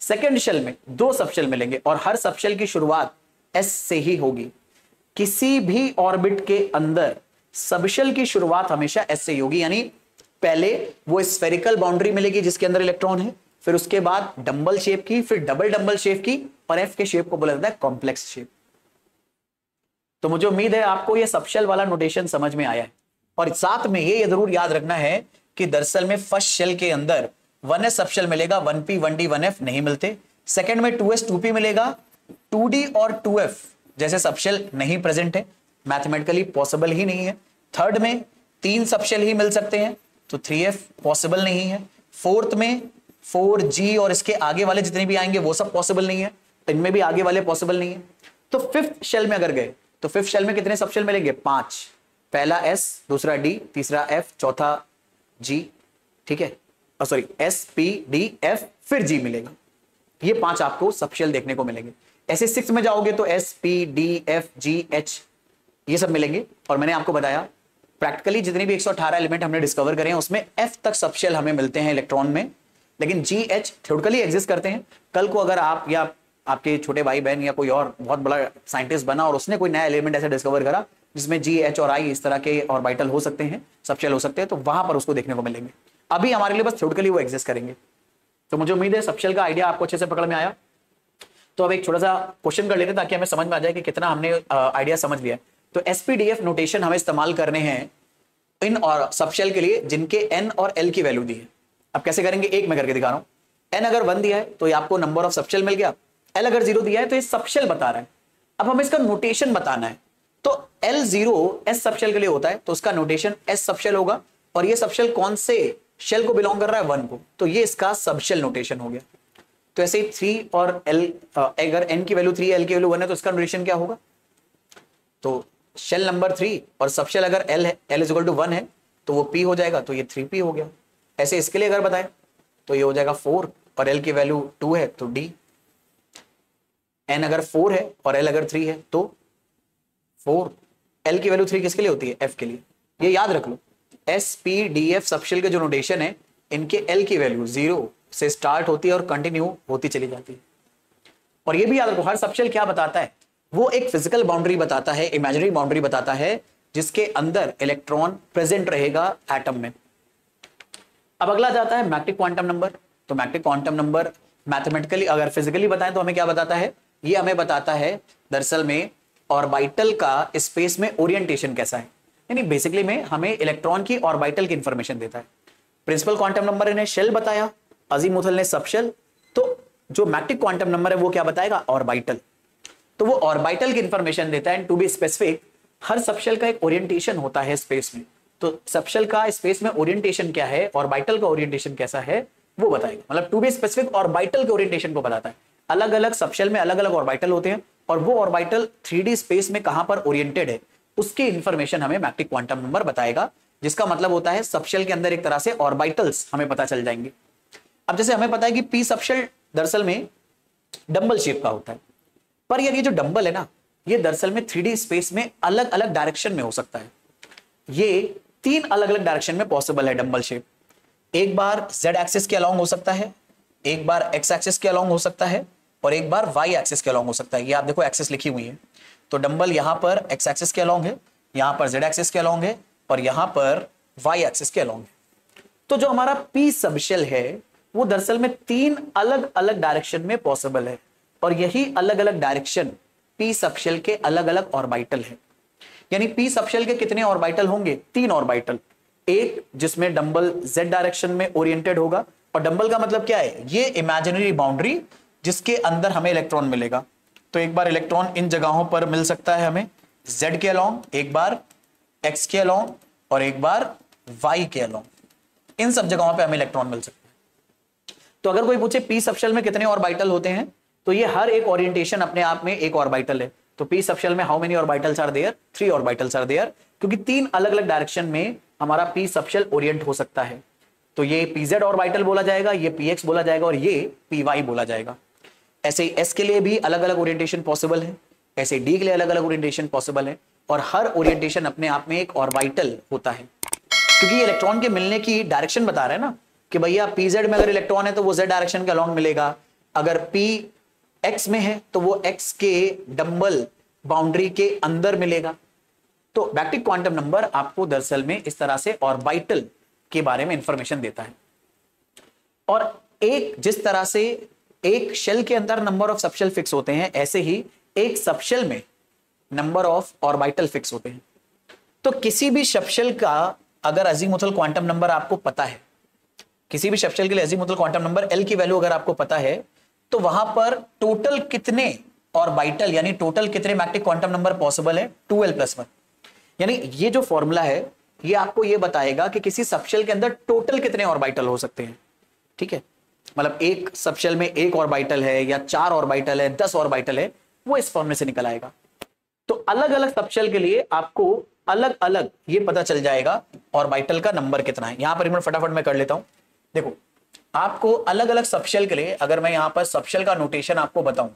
सेकेंड शेल में 2 सब शेल मिलेंगे और हर सब शेल की शुरुआत s से ही होगी। किसी भी ऑर्बिट के अंदर सब शेल की शुरुआत हमेशा s से होगी, यानी पहले वो स्फेरिकल बाउंड्री मिलेगी जिसके अंदर इलेक्ट्रॉन है, फिर उसके बाद डंबल शेप की, फिर डबल डंबल शेप की, और f के शेप को बोला जाता है कॉम्प्लेक्स शेप। तो मुझे उम्मीद है आपको ये सब शेल वाला नोटेशन समझ में आया है। और साथ में ये जरूर याद रखना है कि दरअसल में फर्स्ट शेल के अंदर 1s सब शेल मिलेगा, 1p 1d 1f नहीं मिलते। सेकंड में 2s 2p मिलेगा, 2d और 2f जैसे सब शेल नहीं प्रेजेंट है, मैथमेटिकली पॉसिबल ही नहीं है। थर्ड में 3 सब शेल ही मिल सकते हैं, तो 3f पॉसिबल नहीं है। फोर्थ में 4g और इसके आगे वाले जितने भी आएंगे वो सब पॉसिबल नहीं है, इनमें भी आगे वाले पॉसिबल नहीं है। तो फिफ्थ शेल में अगर गए तो फिफ्थ शेल में कितने सब शेल मिलेंगे? 5। पहला s, दूसरा d, तीसरा f, चौथा g, ठीक है, sorry s p d f फिर g मिलेगा। ये 5 आपको सब शेल देखने को मिलेंगे। ऐसे 6 में जाओगे तो s p d f g h ये सब मिलेंगे। और मैंने आपको बताया प्रैक्टिकली जितने भी 118 एलिमेंट हमने डिस्कवर करे हैं उसमें f तक सब शेल हमें मिलते हैं इलेक्ट्रॉन में, लेकिन g h थ्योरेटिकली एग्जिस्ट करते हैं। कल को अगर आप या आपके छोटे भाई बहन या कोई और बहुत बड़ा साइंटिस्ट बना और उसने कोई नया एलिमेंट ऐसा डिस्कवर करा जिसमें जी, एच और आई इस तरह के ऑर्बिटल हो सकते हैं, सब शेल हो सकते हैं, तो वहां पर उसको देखने को मिलेंगे। अभी हमारे लिए बस थ्योरेटिकली वो एग्जिस्ट करेंगे। तो मुझे उम्मीद है सब शेल का आइडिया आपको अच्छे से पकड़ में आया। तो अब एक छोटा सा क्वेश्चन कर लेते हैं ताकि हमें समझ में आ जाए कि कितना हमने आइडिया समझ लिया। तो एसपीडीएफ नोटेशन हमें इस्तेमाल करने हैं इन और सब शेल के लिए जिनके एन और एल की वैल्यू दी है। अब कैसे करेंगे, एक मैं करके दिखा रहा हूं। एन अगर 1 दिया है तो ये आपको नंबर ऑफ सब शेल मिल गया, एल अगर 0 दिया है तो ये सब शेल बता रहा है। अब हमें इसका नोटेशन बताना है, तो L0 S सब शेल के लिए होता है तो उसका नोटेशन S सब शेल होगा, और ये सब शेल कौन से शेल को बिलोंग कर रहा है? 1 को, तो ये इसका सब शेल नोटेशन हो गया। तो ऐसे ही 3 और L, अगर N की वैल्यू 3 L की वैल्यू 1 है तो इसका नोटेशन क्या होगा? तो शेल नंबर 3 और सब शेल अगर L है, L इज इक्वल टू 1 है तो वो P हो जाएगा, तो ये 3P हो गया। ऐसे इसके लिए अगर बताए तो ये हो जाएगा 4 और L की वैल्यू 2 है तो D। N अगर 4 है और L अगर 3 है तो 4। L की वैल्यू 3 किसके लिए होती है? F के लिए। ये याद रख लो, S P D F subshell के जो नोटेशन है इनके L की वैल्यू 0 से स्टार्ट होती है और कंटिन्यू होती चली जाती है। और ये भी याद रखो, हर सब शेल क्या बताता है? वो एक फिजिकल बाउंड्री बताता है, इमेजिनरी बाउंड्री बताता है जिसके अंदर इलेक्ट्रॉन प्रेजेंट रहेगा एटम में। अब अगला जाता है मैग्नेटिक क्वांटम नंबर। तो मैग्नेटिक क्वांटम नंबर मैथमेटिकली अगर फिजिकली बताएं तो हमें क्या बताता है? ये हमें बताता है दरअसल में ऑर्बिटल का स्पेस में ओरिएंटेशन कैसा है, यानी बेसिकली में हमें इलेक्ट्रॉन की ऑर्बिटल की इंफॉर्मेशन देता है। प्रिंसिपल क्वांटम नंबर इन्हें शेल बताया, अजीमुथल ने सब शेल, तो जो मैग्नेटिक क्वांटम नंबर है वो क्या बताएगा? ऑर्बिटल। तो वो ऑर्बिटल की इंफॉर्मेशन देता है। टू बी स्पेसिफिक, हर सब शेल का एक ओरिएंटेशन होता है स्पेस में, तो सब शेल का स्पेस में ओरिएंटेशन क्या है, ऑर्बिटल का ओरिएंटेशन कैसा है वो बताएगा। मतलब टू बी स्पेसिफिक ऑर्बिटल के ओरिएंटेशन को बताता है। अलग अलग सब शेल में अलग अलग ऑर्बिटल होते हैं और वो ऑर्बिटल 3D स्पेस में कहां पर ओरिएंटेड है उसकी इंफॉर्मेशन हमें मैग्नेटिक क्वांटम नंबर बताएगा, जिसका मतलब होता है सब शेल के अंदर एक तरह से ऑर्बिटल्स हमें पता चल जाएंगे। अब जैसे हमें पता है कि पी सब शेल दरअसल में डंबल शेप का होता है, पर यार ये जो डंबल है ना, ये दरअसल में 3D स्पेस में अलग अलग डायरेक्शन में हो सकता है। ये 3 अलग अलग डायरेक्शन में पॉसिबल है डंबल शेप। एक बार z एक्सिस के अलोंग हो सकता है, एक बार x एक्सिस के अलोंग हो सकता है, और एक बार y एक्सिस के अलोंग हो सकता है। ये आप देखो एक्सिस लिखी हुई है, तो डंबल यहां पर x एक्सिस के अलोंग है, यहां पर z एक्सिस के अलोंग है, और यहां पर y एक्सिस के अलोंग है। तो जो हमारा p सब शेल है वो दरअसल में 3 अलग अलग डायरेक्शन में पॉसिबल है, और यही अलग अलग डायरेक्शन p सब शेल के अलग अलग ऑर्बिटल है। यानी p सब शेल के कितने ऑर्बिटल होंगे? 3 ऑर्बिटल। एक जिसमें डंबल z डायरेक्शन में ओरिएंटेड होगा, और डंबल का मतलब क्या है? ये इमेजिनरी बाउंड्री जिसके अंदर हमें इलेक्ट्रॉन मिलेगा। तो एक बार इलेक्ट्रॉन इन जगहों पर मिल सकता है हमें z के अलोंग, एक बार x के अलोंग, और एक बार y के अलोंग। इन सब जगहों पे हमें इलेक्ट्रॉन मिल सकता है। तो अगर कोई पूछे p सब शेल में कितने ऑर्बिटल होते हैं, तो ये हर एक ओरिएंटेशन अपने आप में एक ऑर्बिटल है। तो p सब शेल में how many orbitals are there? 3 orbitals are there, क्योंकि 3 अलग अलग डायरेक्शन में हमारा पी सबशेल ओरिएंट हो सकता है। तो ये पीजेड ऑर्बिटल बोला जाएगा, ये पीएक्स बोला जाएगा और ये पीवाई बोला जाएगा। ऐसे एस के लिए भी अलग अलग ओरिएंटेशन पॉसिबल है, ऐसे डी के लिए अलग अलग ओरिएंटेशन पॉसिबल है, और हर ओरिएंटेशन अपने आप में एक ऑर्बिटल होता है, क्योंकि ये इलेक्ट्रॉन के मिलने की डायरेक्शन बता रहा है ना कि भैया पीजेड में अगर इलेक्ट्रॉन है तो वो जेड डायरेक्शन के अलॉन्ग मिलेगा, अगर पी एक्स में है तो वो एक्स के डंबल बाउंड्री के अंदर मिलेगा। तो मैग्नेटिक क्वांटम नंबर आपको दरअसल में इस तरह से ऑर्बिटल के बारे में इंफॉर्मेशन देता है। और एक जिस तरह से एक शेल के अंदर नंबर ऑफ सबशेल फिक्स होते हैं, ऐसे ही एक सबशेल में नंबर ऑफ ऑर्बिटल फिक्स होते हैं। तो किसी भी सबशेल का अगर अजीमुथल क्वांटम नंबर आपको पता है, किसी भी सबशेल के लिए अजीमुथल क्वांटम नंबर एल की वैल्यू अगर आपको पता है, तो वहां पर टोटल कितने ऑर्बिटल यानी टोटल कितने मैग्नेटिक क्वांटम नंबर पॉसिबल है, 2l+1। यानी ये जो फॉर्मूला है ये आपको ये बताएगा कि किसी सबशेल के अंदर टोटल कितने ऑर्बिटल हो सकते हैं। ठीक है, मतलब एक सबशेल में एक ऑर्बिटल है या 4 ऑर्बिटल है, 10 ऑर्बिटल है, वो इस फॉर्मूले से निकल आएगा। तो अलग अलग सबशेल के लिए आपको अलग अलग ये पता चल जाएगा ऑर्बिटल का नंबर कितना है। यहां पर फटाफट मैं कर लेता हूं। देखो, आपको अलग अलग सबशेल के लिए अगर मैं यहां पर सबशेल का नोटेशन आपको बताऊं,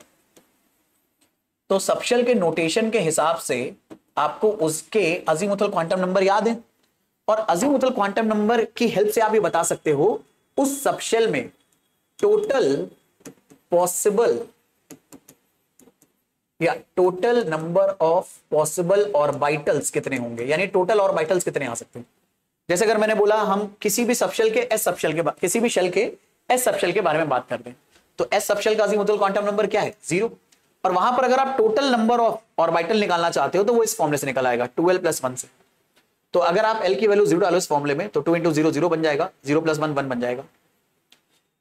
तो सबशेल के नोटेशन के हिसाब से आपको उसके अजीमुथल क्वांटम नंबर याद है, और अजीमुथल क्वांटम नंबर की हेल्प से आप ये बता सकते हो उस सबशेल में टोटल पॉसिबल या total number of possible orbitals कितने होंगे, यानी टोटल ऑर्बिटल्स कितने आ सकते हैं। जैसे अगर मैंने बोला हम किसी भी सबशेल के एस सबशेल के किसी भी शेल के एस सबशेल के बारे में बात करते हैं, तो एस सबशेल का अजीमुथल क्वांटम नंबर क्या है, 0। और वहां पर अगर आप टोटल नंबर ऑफ ऑर्बिटल निकालना चाहते हो तो वो इस फॉर्मूले से निकल आएगा, 2l+1 से। तो अगर आप l की वैल्यू 0 डालो इस फॉर्मूले में, तो 2 × 0 0 बन जाएगा, 0+1 1 बन जाएगा।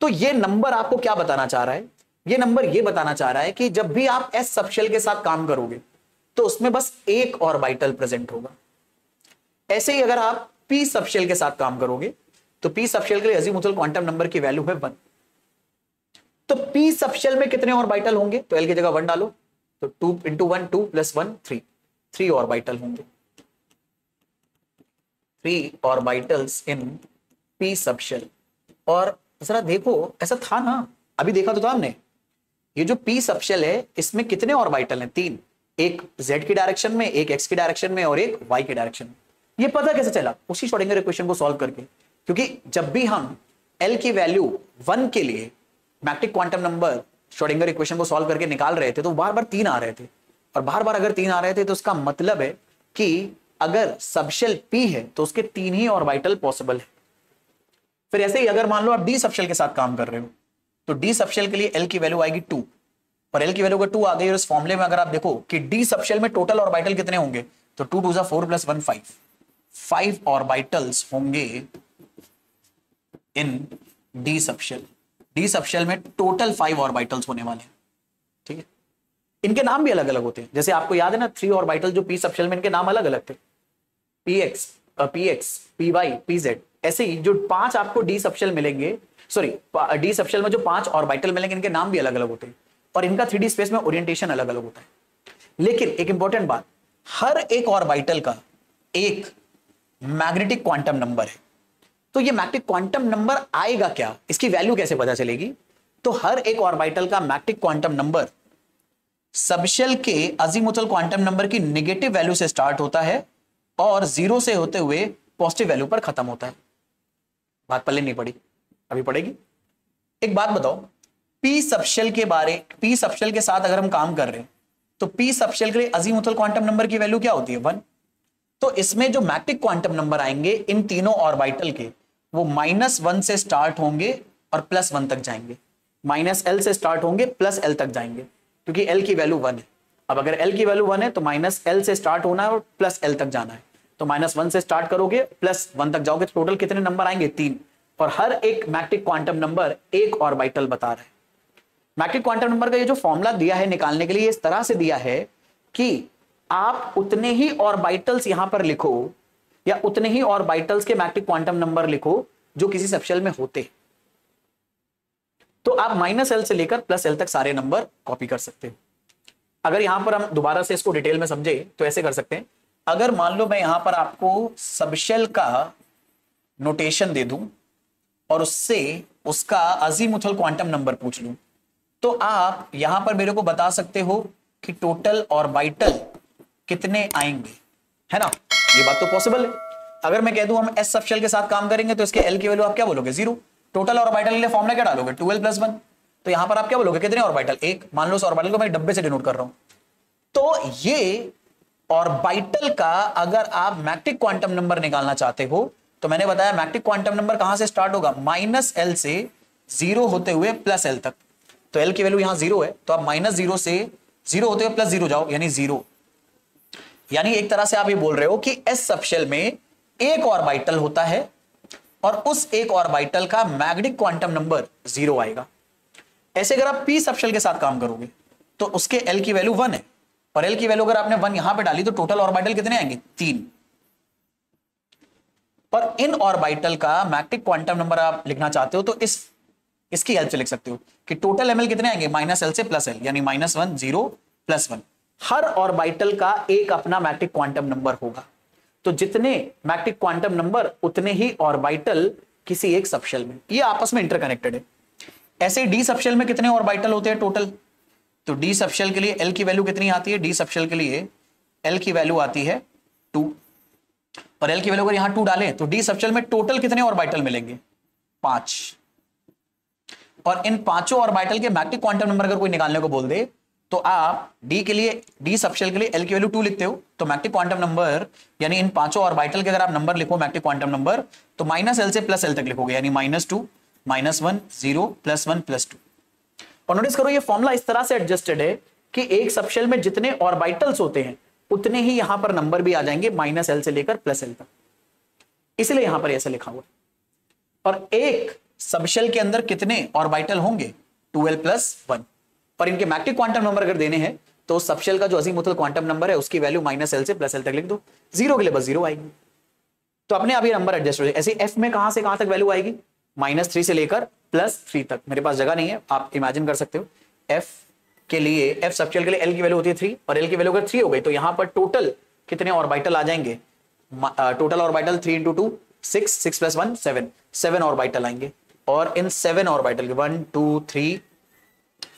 तो ये नंबर आपको क्या बताना चाह रहा है, ये नंबर ये बताना चाह रहा है कि जब भी आप एस सबशेल के साथ काम करोगे तो उसमें बस एक ऑर्बिटल प्रेजेंट होगा। ऐसे ही अगर आप पी सबशेल के साथ काम करोगे तो पी सबशेल के लिए अजीमुथल क्वांटम नंबर की वैल्यू है 1। तो पी सबशेल में कितने ऑर्बिटल होंगे, तो एल की जगह 1 डालो, तो 2 × 1 2 + 1 3 ऑर्बिटल होंगे, 3 ऑर्बिटल्स इन पी सबशेल। और जरा देखो, ऐसा था ना, अभी देखा तो था हमने, ये जो पी सबशेल है इसमें कितने ऑर्बिटल हैं, 3, एक z की डायरेक्शन में, एक x की डायरेक्शन में और एक y की डायरेक्शन में। ये पता कैसे चला, उसी श्रोडिंगर इक्वेशन को सॉल्व करके, क्योंकि जब भी हम l की वैल्यू 1 के लिए magnetic quantum number Schrodinger equation को सॉल्व करके निकाल रहे थे तो बार बार 3 आ रहे थे, और बार बार अगर 3 आ रहे थे तो उसका मतलब है कि अगर सबशेल p है तो उसके 3 ही ऑर्बिटल पॉसिबल है। फिर ऐसे ही अगर मान लो आप डी सबशेल के साथ काम कर रहे हो, तो डी सबशेल के लिए एल की वैल्यू आएगी 2, और एल की वैल्यू अगर 2 आ गई और इस फॉर्मूले में अगर आप देखो कि डी सबशेल में टोटल ऑर्बिटल कितने होंगे, तो 2 × 2 = 4 + 1 5 ऑर्बिटल्स होंगे इन डी सबशेल। डी सबशेल में टोटल 5 ऑर्बिटल्स होने वाले हैं। ठीक है, इनके नाम भी अलग अलग होते हैं। जैसे आपको याद है ना, 3 ऑर्बिटल जो पी सबशेल में, इनके नाम अलग अलग थे, px, py, pz। ऐसे ही जो 5 आपको डी सबशेल मिलेंगे, सॉरी डी सबशेल में जो 5 ऑर्बिटल मिलेंगे, इनके नाम भी अलग अलग होते हैं और इनका 3D स्पेस में ओरिएंटेशन अलग अलग होता है। लेकिन एक इंपॉर्टेंट बात, हर एक ऑर्बिटल का एक मैग्नेटिक क्वांटम नंबर है। तो ये मैग्नेटिक क्वांटम नंबर आएगा क्या, इसकी वैल्यू कैसे पता चलेगी, तो हर एक ऑर्बिटल का मैग्नेटिक क्वांटम नंबर सबशेल के अजीमुथल क्वांटम नंबर की नेगेटिव वैल्यू से स्टार्ट होता है और 0 से होते हुए पॉजिटिव वैल्यू पर खत्म होता है। बात पहले नहीं पड़ी, अभी पड़ेगी। एक बात बताओ, पी सबशेल के साथ अगर हम काम कर रहे हैं तो पी सबशेल के लिए अजीमुथल क्वांटम नंबर की वैल्यू क्या होती है, 1। तो इसमें जो मैग्नेटिक क्वांटम नंबर आएंगे इन तीनों ऑर्बिटल के, वो -1 से स्टार्ट होंगे और +1 तक जाएंगे, -l से स्टार्ट होंगे +l तक जाएंगे, क्योंकि l की वैल्यू 1 है। अब अगर l की वैल्यू 1 है तो -l से स्टार्ट होना है और +l तक जाना है। तो -1 से स्टार्ट करोगे +1 तक जाओगे, तो टोटल कितने नंबर आएंगे, 3। और हर एक मैग्नेटिक क्वांटम नंबर एक ऑर्बिटल बता रहा है। मैग्नेटिक क्वांटम नंबर का ये जो फॉर्मूला दिया है निकालने के लिए, इस तरह से दिया है कि आप उतने ही ऑर्बिटल्स यहां पर लिखो या उतने ही ऑर्बिटल्स के मैग्नेटिक क्वांटम नंबर लिखो जो किसी सबशेल में होते। तो आप -l से लेकर +l तक सारे नंबर कॉपी कर सकते हो। अगर यहां पर हम दोबारा से इसको डिटेल में समझे तो ऐसे कर सकते हैं अगर मान लो मैं यहां पर आपको सबशेल का नोटेशन दे दूं और उससे उसका अजीमुथल क्वांटम नंबर पूछ लूं, तो आप यहां पर मेरे को बता सकते हो कि टोटल ऑर्बिटल कितने आएंगे, है ना? ये बात तो पॉसिबल है। अगर मैं कह दूं हम एस सबशेल के साथ काम करेंगे तो इसके एल की वैल्यू आप क्या बोलोगे? 0। टोटल ऑर्बिटल के लिए फॉर्मूला क्या डालोगे? 2l + 1। तो यहां पर आप क्या बोलोगे? कितने ऑर्बिटल? 1। मान लो उस ऑर्बिटल को मैं डब्बे से डिनोट कर रहा हूं। तो ये ऑर्बिटल का अगर आप मैग्नेटिक क्वांटम नंबर निकालना चाहते हो तो मैंने बताया मैग्नेटिक क्वांटम नंबर कहां से स्टार्ट होगा? -l से 0 होते हुए +l तक। तो l की वैल्यू यहां 0 है, तो आप -0 से 0 होते हुए +0 जाओ, यानी 0। यानी एक तरह से आप ये बोल रहे हो कि एस सबशेल में एक ऑर्बिटल होता है और उस एक ऑर्बिटल का मैग्नेटिक क्वांटम नंबर 0 आएगा। ऐसे अगर आप पी सबशेल के साथ काम करोगे तो उसके एल की वैल्यू 1 है, और एल की वैल्यू अगर आपने 1 यहां पे डाली तो टोटल ऑर्बिटल कितने आएंगे? 3। और इन ऑर्बिटल का मैग्नेटिक क्वांटम नंबर आप लिखना चाहते हो तो इसकी हेल्प से लिख सकते हो कि टोटल एमएल कितने आएंगे? -l से +l, यानी -1 0 +1। हर ऑर्बिटल का एक अपना मैग्नेटिक क्वांटम नंबर होगा, तो जितने मैग्नेटिक क्वांटम नंबर उतने ही ऑर्बिटल किसी एक सबशेल में, ये आपस में इंटरकनेक्टेड है। ऐसे डी सबशेल में कितने ऑर्बिटल होते हैं टोटल? तो डी सबशेल के लिए एल की वैल्यू कितनी आती है? डी सबशेल के लिए एल की वैल्यू आती है 2, और एल की वैल्यू अगर यहां 2 डालें तो डी सबशेल में टोटल कितने ऑर्बिटल मिलेंगे? 5। और इन पांचों ऑर्बिटल के मैग्नेटिक क्वांटम नंबर अगर कोई निकालने को बोल दे तो आप डी के लिए, डी सबशेल के लिए एल की वैल्यू 2 लिखते हो, तो मैग्नेटिक क्वांटम नंबर यानी इन पांचों ऑर्बिटल के अगर आप नंबर लिखो मैग्नेटिक क्वांटम नंबर, तो -l से +l तक लिखोगे, यानी -2 -1 0 +1 +2। और नोटिस करो ये फॉर्मूला इस तरह से एडजस्टेड है कि एक सबशेल में जितने ऑर्बिटल्स होते हैं उतने ही यहां पर नंबर भी आ जाएंगे -l से लेकर +l तक, इसलिए यहां पर ऐसे लिखा हुआ। और एक सबशेल के अंदर कितने ऑर्बिटल होंगे? 2l + 1। और इनके मैग्नेटिक क्वांटम नंबर अगर देने हैं तो सबशेल का जो अजीमुथल क्वांटम नंबर है उसकी वैल्यू -l से +l तक लिख दो, 0 के लिए बस 0 आएगी, तो अपने आप ये नंबर एडजस्ट हो जाए। ऐसे एफ में कहां से कहां तक वैल्यू आएगी? -3 से लेकर +3 तक। मेरे पास जगह नहीं है, आप इमेजिन कर सकते हो। एफ के लिए, एफ सबशेल के लिए एल की वैल्यू होती है 3, और एल की वैल्यू अगर 3 हो गई तो यहां पर टोटल कितने ऑर्बिटल आ जाएंगे? टोटल ऑर्बिटल 3 × 2 6, 6 + 1 7, 7 ऑर्बिटल आएंगे। और इन 7 ऑर्बिटल के 1 2 3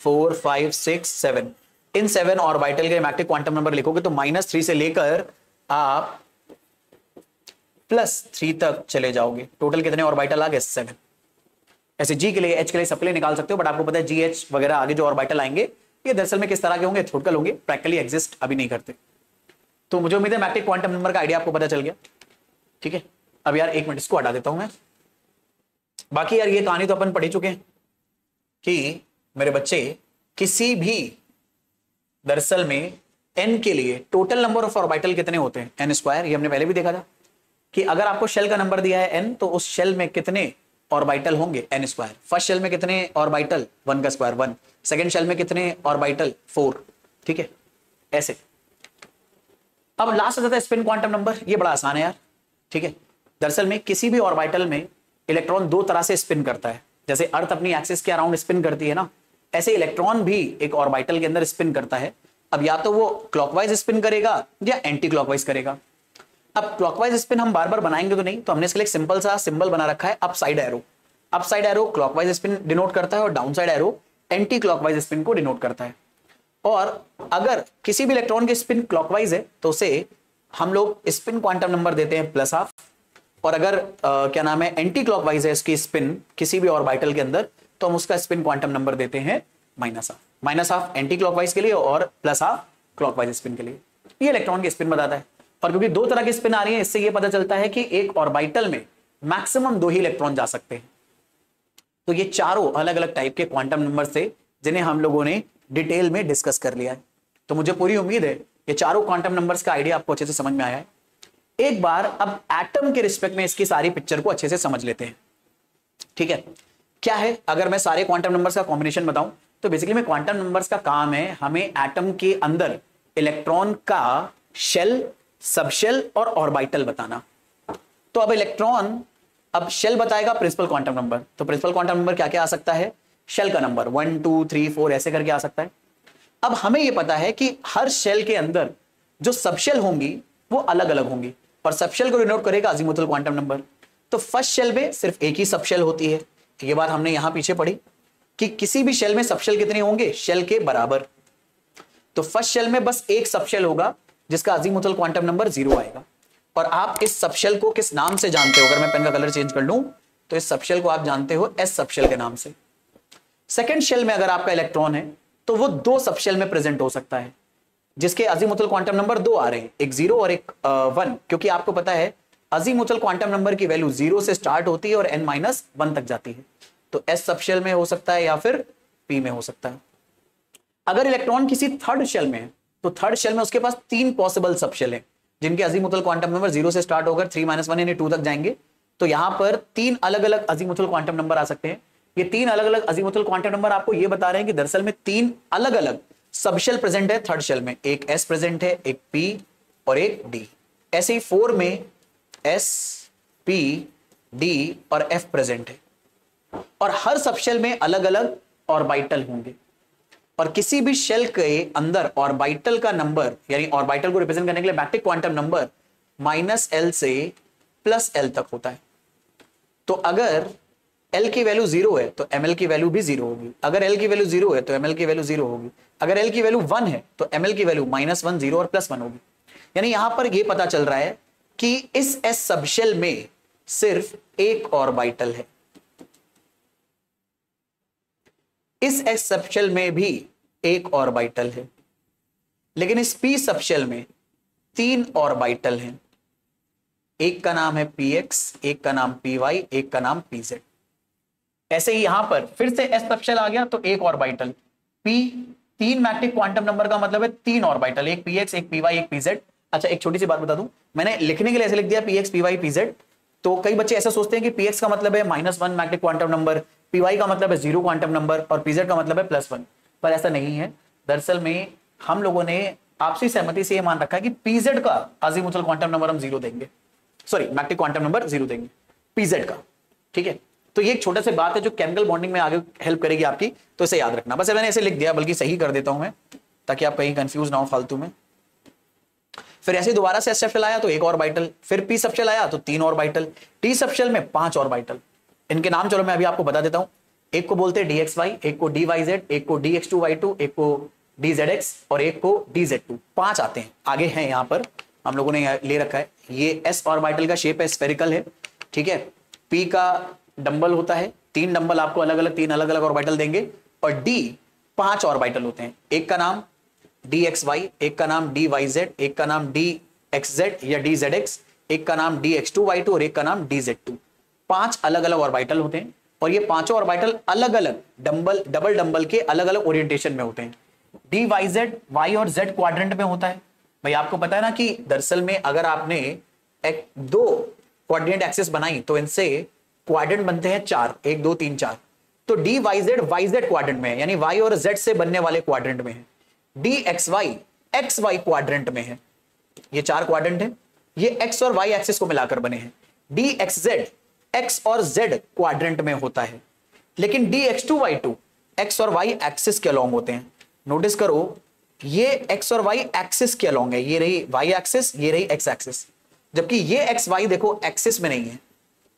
4 5 6 7, इन 7 ऑर्बिटल के मैग्नेटिक क्वांटम नंबर लिखोगे तो -3 से लेकर आप +3 तक चले जाओगे। टोटल कितने ऑर्बिटल आ गए? 7। ऐसे जी के लिए, एच के लिए सब के लिए निकाल सकते हो, बट आपको पता है जी एच वगैरह आगे जो ऑर्बिटल आएंगे ये दरअसल में किस तरह के होंगे? थ्योरेटिकल होंगे, प्रैक्टिकली एग्जिस्ट अभी नहीं करते। तो मुझे उम्मीद है मैग्नेटिक क्वांटम नंबर का आइडिया आपको पता चल गया, ठीक है। अब यार 1 मिनट इसको हटा देता हूं मैं। बाकी यार ये कहानी तो अपन पढ़ ही चुके हैं कि मेरे बच्चे किसी भी, दरअसल में n के लिए टोटल नंबर ऑफ ऑर्बिटल कितने होते हैं? n²। ये हमने पहले भी देखा था कि अगर आपको शेल का नंबर दिया है n तो उस शेल में कितने ऑर्बिटल होंगे? n²। फर्स्ट शेल में कितने ऑर्बिटल? 1 का स्क्वायर 1। सेकंड शेल में कितने ऑर्बिटल? 4, ठीक है, ऐसे। अब लास्ट आ जाता है स्पिन क्वांटम नंबर। ये बड़ा आसान है यार, ठीक है। दरअसल में किसी भी ऑर्बिटल में इलेक्ट्रॉन 2 तरह से स्पिन करता है। जैसे अर्थ अपनी एक्सिस के अराउंड स्पिन करती है ना, ऐसे इलेक्ट्रॉन भी एक ऑर्बिटल के अंदर स्पिन करता है। अब या तो वो क्लॉकवाइज स्पिन करेगा या एंटी क्लॉकवाइज करेगा। अब क्लॉकवाइज स्पिन हम बार बार बनाएंगे तो नहीं, तो हमने इसके लिए एक सिंपल सा सिंबल बना रखा है, upside arrow. Upside arrow clockwise spin denote करता है और downside arrow anti clockwise spin को डिनोट करता है। और अगर किसी भी इलेक्ट्रॉन की स्पिन क्लॉकवाइज है तो उसे हम लोग स्पिन क्वांटम नंबर देते हैं +12, और अगर क्या नाम है, एंटी क्लॉकवाइज है इसकी स्पिन किसी भी ऑर्बिटल के अंदर तो हम उसका स्पिन क्वांटम नंबर देते हैं -12 एंटी क्लॉकवाइज के लिए और +12 क्लॉकवाइज स्पिन के लिए। ये इलेक्ट्रॉन की स्पिन बताता है। और क्योंकि 2 तरह की स्पिन आ रही है, इससे ये पता चलता है कि एक ऑर्बिटल में मैक्सिमम 2 ही इलेक्ट्रॉन जा सकते हैं। तो ये चारों अलग अलग टाइप के क्वांटम नंबर थे जिन्हें हम लोगों ने डिटेल में डिस्कस कर लिया है। तो मुझे पूरी उम्मीद है ये चारों क्वांटम नंबर्स का आइडिया आपको अच्छे से समझ में आया है। एक बार अब एटम के रिस्पेक्ट में इसकी सारी पिक्चर को अच्छे से समझ लेते हैं, ठीक है। क्या है, अगर मैं सारे क्वांटम नंबर्स का कॉम्बिनेशन बताऊं तो बेसिकली में क्वांटम नंबर्स का काम है हमें एटम के अंदर इलेक्ट्रॉन का शेल, सबशेल और ऑर्बिटल बताना। तो अब इलेक्ट्रॉन, अब शेल बताएगा प्रिंसिपल क्वांटम नंबर, तो प्रिंसिपल क्वांटम नंबर क्या क्या आ सकता है? शेल का नंबर 1 2 3 4 ऐसे करके आ सकता है। अब हमें यह पता है कि हर शेल के अंदर जो सबशेल होंगी वो अलग अलग होंगी और सबशेल को डिनोट करेगा अजीमुथल क्वांटम नंबर। तो फर्स्ट शेल में सिर्फ एक ही सबशेल होती है, ये बात हमने यहां पीछे पढ़ी कि किसी भी शेल में सबशेल कितने होंगे, शेल के बराबर। तो फर्स्ट शेल में बस एक सबशेल होगा जिसका अजीमुथल क्वांटम नंबर 0 आएगा। और आप इस सबशेल को किस नाम से जानते हो, अगर मैं पेन का कलर चेंज कर लूं तो इस सबशेल को आप जानते हो एस सबशेल के नाम से। सेकेंड शेल में अगर आपका इलेक्ट्रॉन है तो वो 2 सबशेल में प्रेजेंट हो सकता है जिसके अजीमुथल क्वांटम नंबर 2 आ रहे हैं, एक 0 और एक 1, क्योंकि आपको पता है अजीमुथल क्वांटम नंबर की वैल्यू 0 से स्टार्ट होती है और n-1 तक जाती है। तो एस सबशेल में हो सकता है या फिर पी में हो सकता है। अगर इलेक्ट्रॉन किसी थर्ड शेल में है तो थर्ड शेल में उसके पास 3 पॉसिबल सबशेल हैं जिनके अजीमुथल क्वांटम नंबर 0 से स्टार्ट होकर 3-1 यानी 2 तक जाएंगे। तो यहां पर 3 अलग अलग अजीमुथल क्वांटम नंबर आ सकते हैं। ये 3 अलग अलग अजीमुथल क्वांटम नंबर आपको ये बता रहे हैं कि दरअसल में 3 अलग अलग सबशेल प्रेजेंट है थर्ड शेल में, एक एस प्रेजेंट है, एक पी और एक डी। ऐसे ही 4 में एस, पी, डी और एफ प्रेजेंट है और हर सबशेल में अलग अलग ऑर्बिटल होंगे और किसी भी शेल के अंदर ऑर्बिटल का नंबर यानी ऑर्बिटल को रिप्रेजेंट करने के लिए मैट्रिक क्वांटम नंबर -L से +L तक होता है। तो अगर L की वैल्यू 0 है तो ml की वैल्यू भी 0 होगी, अगर L की वैल्यू 0 है तो ml की वैल्यू 0 होगी, अगर L की वैल्यू 1 है तो ml की वैल्यू -1, 0 और +1 होगी। यानी यहां पर यह पता चल रहा है कि इस s सबशेल में सिर्फ एक ऑर्बिटल है, इस s सबशेल में भी एक ऑर्बिटल है, लेकिन इस p सबशेल में 3 ऑर्बिटल हैं। एक का नाम है px, एक का नाम py, एक का नाम pz। ऐसे ही यहां पर फिर से s सबशेल आ गया तो एक ऑर्बिटल p, 3 मैट्रिक क्वांटम नंबर का मतलब है 3 ऑर्बिटल, एक px, एक py, एक pz। अच्छा एक छोटी सी बात बता दूं, मैंने लिखने के लिए ऐसे लिख दिया px, py, pz। तो कई बच्चे ऐसा सोचते हैं कि px का मतलब है -1 मैट्रिक क्वांटम नंबर, py का मतलब है 0 क्वांटम नंबर और pz का मतलब है +1, पर ऐसा नहीं है। दरअसल में हम लोगों ने आपसी सहमति से यह मान रखा है कि pz का अजीमुथल क्वांटम नंबर हम 0 देंगे, सॉरी मैट्रिक क्वांटम नंबर 0 देंगे pz का, ठीक है। तो ये एक छोटा सी बात है जो केमिकल बॉन्डिंग में आगे हेल्प करेगी आपकी, तो इसे याद रखना। बस मैंने ऐसे लिख दिया, बल्कि सही कर देता हूं मैं ताकि आप कहीं कंफ्यूज ना हो फालतू में। फिर ऐसे दोबारा से एस सबशेल आया तो एक ऑर्बिटल, फिर पी सबशेल आया तो 3 ऑर्बिटल, टी सबशेल में 5 ऑर्बिटल। इनके नाम चलो मैं अभी आपको बता देता हूं। एक को बोलते हैं dxy, एक को dyz, एक को dx2y2, एक को dzx और एक को dz2। 5 आते हैं, आगे हैं यहां पर हम लोगों ने ले रखा है। ये s ऑर्बिटल का शेप है, स्फेरिकल है, ठीक है। p का डंबल होता है, 3 डंबल आपको अलग अलग 3 अलग अलग ऑर्बिटल देंगे और d 5 ऑर्बिटल होते हैं। एक का नाम dxy, एक का नाम dyz, एक का नाम dxz या dzx, एक का नाम dx2y2 और एक का नाम dz2। 5 अलग अलग ऑर्बिटल होते हैं और ये पांचों ऑर्बिटल अलग अलग डबल डंबल के अलग अलग ओरिएंटेशन में होते हैं। dyz y और z क्वाड्रेंट में होता है। भाई आपको पता है ना कि दरअसल में अगर आपने 2 कोऑर्डिनेट एक्सिस बनाई तो इनसे क्वाड्रेंट बनते हैं 4, 1 2 3 4। तो dyz yz क्वाड्रेंट में है, यानी y और z से बनने वाले क्वाड्रेंट में है। dxy xy क्वाड्रेंट में है, ये 4 क्वाड्रेंट है, ये x और y एक्सिस को मिलाकर बने हैं। dxz x और z क्वाड्रेंट में होता है, लेकिन dx2y2 x और y एक्सिस के अलोंग होते हैं। नोटिस करो ये x और y एक्सिस के अलोंग है, ये रही y एक्सिस, ये रही x एक्सिस, जबकि ये x y देखो एक्सिस में नहीं है।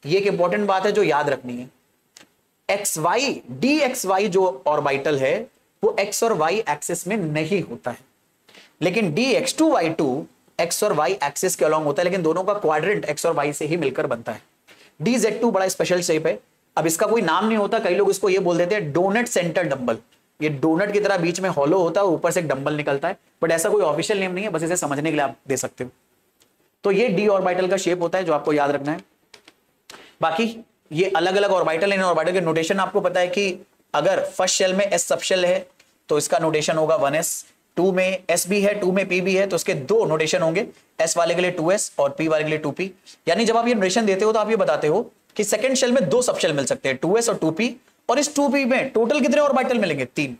ये एक इंपॉर्टेंट बात है जो याद रखनी है। xy dxy जो ऑर्बिटल है वो x और y एक्सिस में नहीं होता है, लेकिन dx2y2 x और y एक्सिस के अलोंग होता है, लेकिन दोनों का क्वाड्रेंट x और y से ही मिलकर बनता है। dz2 बड़ा स्पेशल शेप है, अब इसका कोई नाम नहीं होता, कई लोग इसको ये बोल देते हैं डोनट सेंटर डंबल। ये डोनट की तरह बीच में हॉलो होता है, ऊपर से एक डंबल निकलता है, बट ऐसा कोई ऑफिशियल नेम नहीं है, बस इसे समझने के लिए आप दे सकते हो। तो ये d ऑर्बिटल का शेप होता है जो आपको याद रखना है। बाकी ये अलग अलग ऑर्बिटल, इन ऑर्बिटल के नोटेशन आपको पता है कि अगर फर्स्ट शेल में s सबशेल है तो इसका नोटेशन होगा 1s, 2 में s भी है, 2 में p भी है, तो इसके 2 नोटेशन होंगे, s वाले के लिए 2s और p वाले के लिए 2p। यानी जब आप ये नोटेशन देते हो तो आप ये बताते हो कि सेकंड शेल में 2 सबशेल मिल सकते हैं, 2s और 2p, और इस 2p में टोटल कितने ऑर्बिटल मिलेंगे? 3।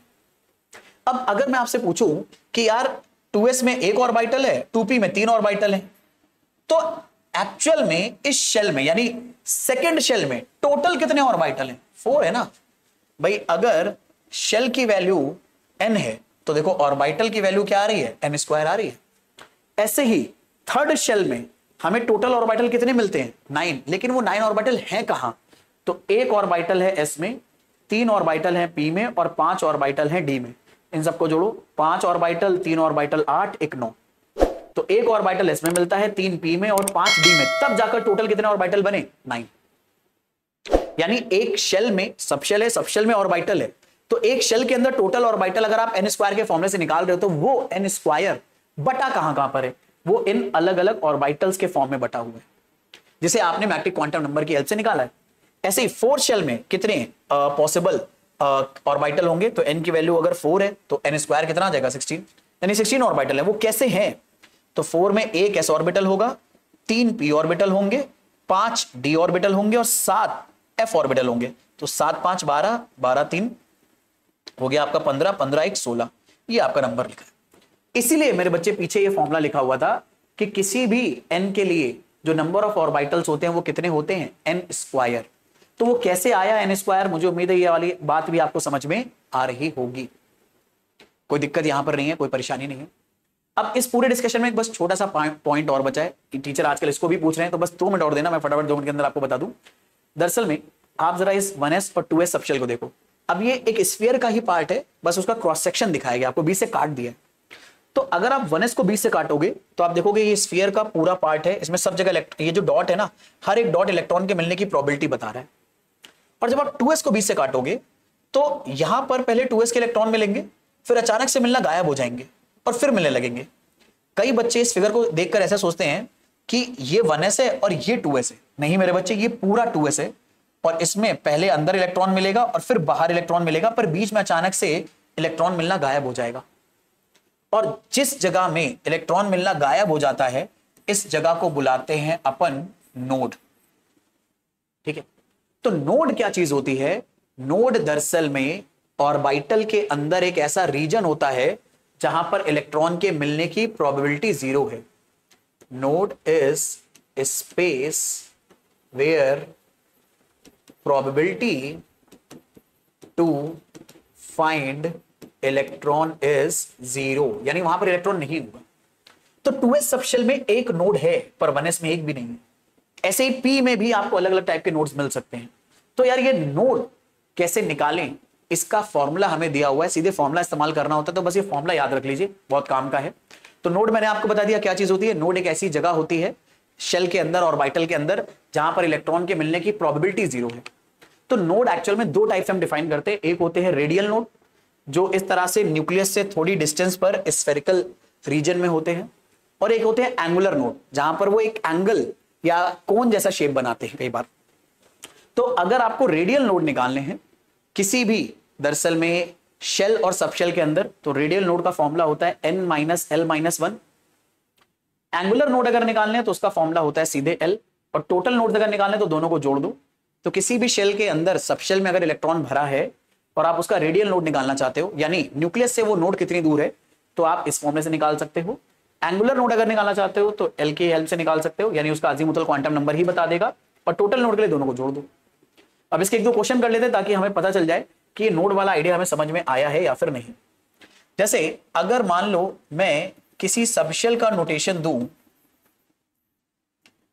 अब अगर मैं आपसे पूछूं कि यार 2s में 1 ऑर्बिटल है, 2p में 3 ऑर्बिटल है, तो एक्चुअल में इस शेल में यानी सेकंड शेल में टोटल कितने ऑर्बिटल हैं? 4 है ना भाई। अगर शेल की वैल्यू n है तो देखो ऑर्बिटल की वैल्यू क्या आ रही है? n² आ रही है। ऐसे ही थर्ड शेल में हमें टोटल ऑर्बिटल कितने मिलते हैं? 9, लेकिन वो 9 ऑर्बिटल हैं कहां? तो एक ऑर्बिटल है s में, 3 ऑर्बिटल है p में और 5 ऑर्बिटल है d में। इन सबको जोड़ो, 5 ऑर्बिटल, 3 ऑर्बिटल 8, 1 9। तो एक ऑर्बिटल s में मिलता है, 3 p में और 5 d में, तब जाकर टोटल कितने ऑर्बिटल बने? 9। यानी एक शेल में सबशेल है, सबशेल में ऑर्बिटल है, तो एक शेल के अंदर टोटल ऑर्बिटल अगर आप n स्क्वायर के फॉर्मूले से निकाल रहे हो तो वो n स्क्वायर बटा कहां पर है? वो इन अलग अलग ऑर्बिटल्स के फॉर्म में बटा हुआ है, जिसे आपने मैट्रिक क्वांटम नंबर की हेल्प से निकाला है। ऐसे ही फोर्थ शेल में कितने पॉसिबल ऑर्बिटल होंगे? तो n की वैल्यू अगर 4 है तो n स्क्वायर कितना आ जाएगा? 16, यानी 16 ऑर्बिटल है। वो कैसे हैं? तो 4 में एक s ऑर्बिटल होगा, 3 p ऑर्बिटल होंगे, 5 d ऑर्बिटल होंगे और 7 f ऑर्बिटल होंगे। तो 7 5 12, 12 3 हो गया आपका 15, 15 1 16, ये आपका नंबर लिखा है। इसीलिए मेरे बच्चे पीछे ये फॉर्मूला लिखा हुआ था कि किसी भी n के लिए जो नंबर ऑफ ऑर्बिटल्स होते हैं वो कितने होते हैं? n square. तो वो कैसे आया n स्क्वायर? मुझे उम्मीद है ये वाली बात भी आपको समझ में आ रही होगी, कोई दिक्कत यहां पर नहीं है, कोई परेशानी नहीं है। अब इस पूरे डिस्कशन में एक बस छोटा सा पॉइंट और बचा है कि टीचर आजकल इसको भी पूछ रहे हैं, तो बस 2 मिनट और देना, मैं फटाफट 2 मिनट के अंदर आपको बता दूं। दरअसल में आप जरा इस 1s और 2s सबशेल को देखो। अब ये एक स्फीयर का ही पार्ट है, बस उसका क्रॉस सेक्शन दिखाया गया, आपको 20 से काट दिया। तो अगर आप 1s को 20 से काटोगे तो आप देखोगे ये स्फीयर का पूरा पार्ट है, इसमें सब जगह ये जो डॉट है ना, हर एक डॉट इलेक्ट्रॉन के मिलने की प्रोबेबिलिटी बता रहा है। और जब आप 2s को 20 से काटोगे तो यहां पर पहले 2s के इलेक्ट्रॉन मिलेंगे, फिर अचानक से मिलना गायब हो जाएंगे और फिर मिलने लगेंगे। कई बच्चे इस फिगर को देखकर ऐसा सोचते हैं कि ये 1s है और ये 2s है। नहीं मेरे बच्चे, ये पूरा 2s है और इसमें पहले अंदर इलेक्ट्रॉन मिलेगा और फिर बाहर इलेक्ट्रॉन मिलेगा, पर बीच में अचानक से इलेक्ट्रॉन मिलना गायब हो जाएगा। और जिस जगह में इलेक्ट्रॉन मिलना गायब हो जाता है, इस जगह को बुलाते हैं अपन नोड। ठीक है, तो नोड क्या चीज होती है? नोड दरअसल में ऑर्बिटल के अंदर एक ऐसा रीजन होता है जहां पर इलेक्ट्रॉन के मिलने की प्रोबेबिलिटी 0 है। Node is space where probability to find electron is 0, यानी वहां पर इलेक्ट्रॉन नहीं होगा। तो 2s सबशेल में एक नोड है पर 1s में एक भी नहीं है। ऐसे ही p में भी आपको अलग अलग टाइप के नोड्स मिल सकते हैं। तो यार ये नोड कैसे निकालें, इसका फॉर्मूला हमें दिया हुआ है, सीधे फॉर्मूला इस्तेमाल करना होता है। तो बस ये फॉर्मूला याद रख लीजिए, बहुत काम का है। तो नोड मैंने आपको बता दिया क्या चीज होती है। नोड एक ऐसी जगह होती है शेल के अंदर, ऑर्बिटल के अंदर, जहां पर इलेक्ट्रॉन के मिलने की प्रोबेबिलिटी 0 है। तो नोड एक्चुअल में 2 टाइप से हम डिफाइन करते हैं। एक होते हैं रेडियल नोड, जो इस तरह से न्यूक्लियस से थोड़ी डिस्टेंस पर स्फेरिकल रीजन में होते हैं, और एक होते हैं एंगुलर नोड, जहां पर वो एक एंगल या कोन जैसा शेप बनाते हैं कई बार। तो अगर आपको रेडियल नोड निकालने हैं किसी भी दरअसल में शेल और सबशेल के अंदर, तो रेडियल नोड का फॉर्मूला होता है n-l-1। एंगुलर नोड अगर निकालने हैं तो उसका फॉर्मूला होता है सीधे l, और टोटल नोड अगर निकालने तो दोनों को जोड़ दो। तो किसी भी शेल के अंदर, सबशेल में अगर इलेक्ट्रॉन भरा है और आप उसका रेडियल नोड निकालना चाहते हो, यानी न्यूक्लियस से वो नोड कितनी दूर है, तो आप इस फॉर्मूले से निकाल सकते हो। एंगुलर नोड अगर निकालना चाहते हो तो l की हेल्प से निकाल सकते हो, यानी उसका अजीमुथल क्वांटम नंबर ही बता देगा, और टोटल नोड के लिए दोनों को जोड़ दो। अब इसके 1-2 क्वेश्चन कर लेते हैं ताकि हमें पता चल जाए कि नोड वाला आइडिया हमें समझ में आया है या फिर नहीं। जैसे अगर मान लो मैं किसी सबशेल का नोटेशन दूं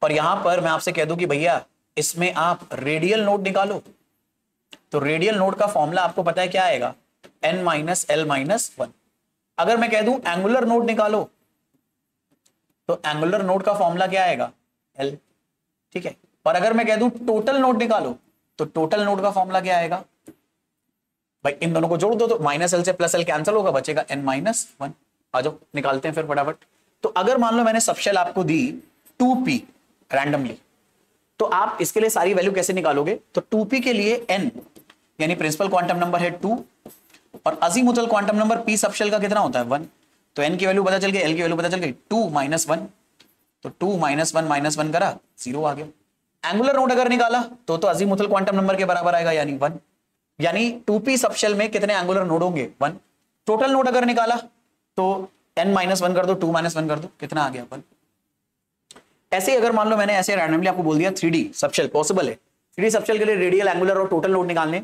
और यहां पर मैं आपसे कह दूं कि भैया इसमें आप रेडियल नोड निकालो, तो रेडियल नोड का फॉर्मूला आपको पता है क्या आएगा, n-l-1। अगर मैं कह दूं एंगुलर नोड निकालो, तो एंगुलर नोड का फॉर्मूला क्या आएगा, l। ठीक है, और अगर मैं कह दूं टोटल नोड निकालो, तो टोटल नोड का फॉर्मूला क्या आएगा भाई, इन दोनों को जोड़ दो तो -l से +l कैंसिल होगा, बचेगा n-1। आ जाओ निकालते हैं फिर फटाफट। तो अगर मान लो मैंने सबशेल आपको दी 2p रैंडमली, तो आप इसके लिए सारी वैल्यू कैसे निकालोगे, तो 2p के लिए n यानी प्रिंसिपल क्वांटम नंबर है 2, और azimuthal quantum number p subshell का कितना होता है 1। तो n की वैल्यू पता चल गई, l की वैल्यू पता चल गई, 2 - 1, तो 2 - 1 - 1 करा 0 आ गया। एंगुलर नोड अगर निकाला तो अजीमुथल क्वांटम नंबर के बराबर आएगा, यानी 1। यानी 2p सबशेल में कितने एंगुलर नोड होंगे, 1। टोटल नोड अगर निकाला तो n-1 कर दो, 2 - 1 कर दो, कितना आ गया 1। ऐसे ही अगर मान लो मैंने ऐसे रैंडमली आपको बोल दिया 3D सबशेल पॉसिबल है, 3D सबशेल के लिए रेडियल, एंगुलर और टोटल नोड निकालने,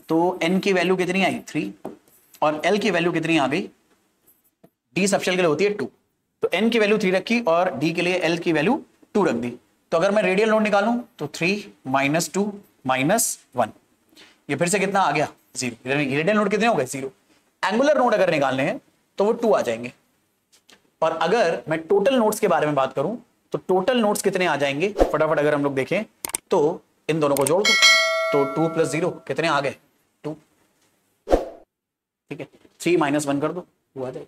तो n की वैल्यू कितनी आई 3, और l की वैल्यू कितनी आ गई, d सबशेल के लिए होती है 2। तो n की वैल्यू 3 रखी और d के लिए l की वैल्यू 2 रख दी। तो अगर मैं रेडियल नोड निकालूं तो 3 - 2 - 1, ये फिर से कितना आ गया 0। रेडियल नोड कितने हो गए 0। एंगुलर नोड अगर निकालने हैं तो वो 2 आ जाएंगे। और अगर मैं टोटल नोड्स के बारे में बात करूं तो टोटल नोड्स कितने आ जाएंगे, फटाफट अगर हम लोग देखें तो इन दोनों को जोड़ दो तो 2 + 0 कितने आ गए 2, ठीक है। 3 - 1 कर दो 2 आ जाएगा।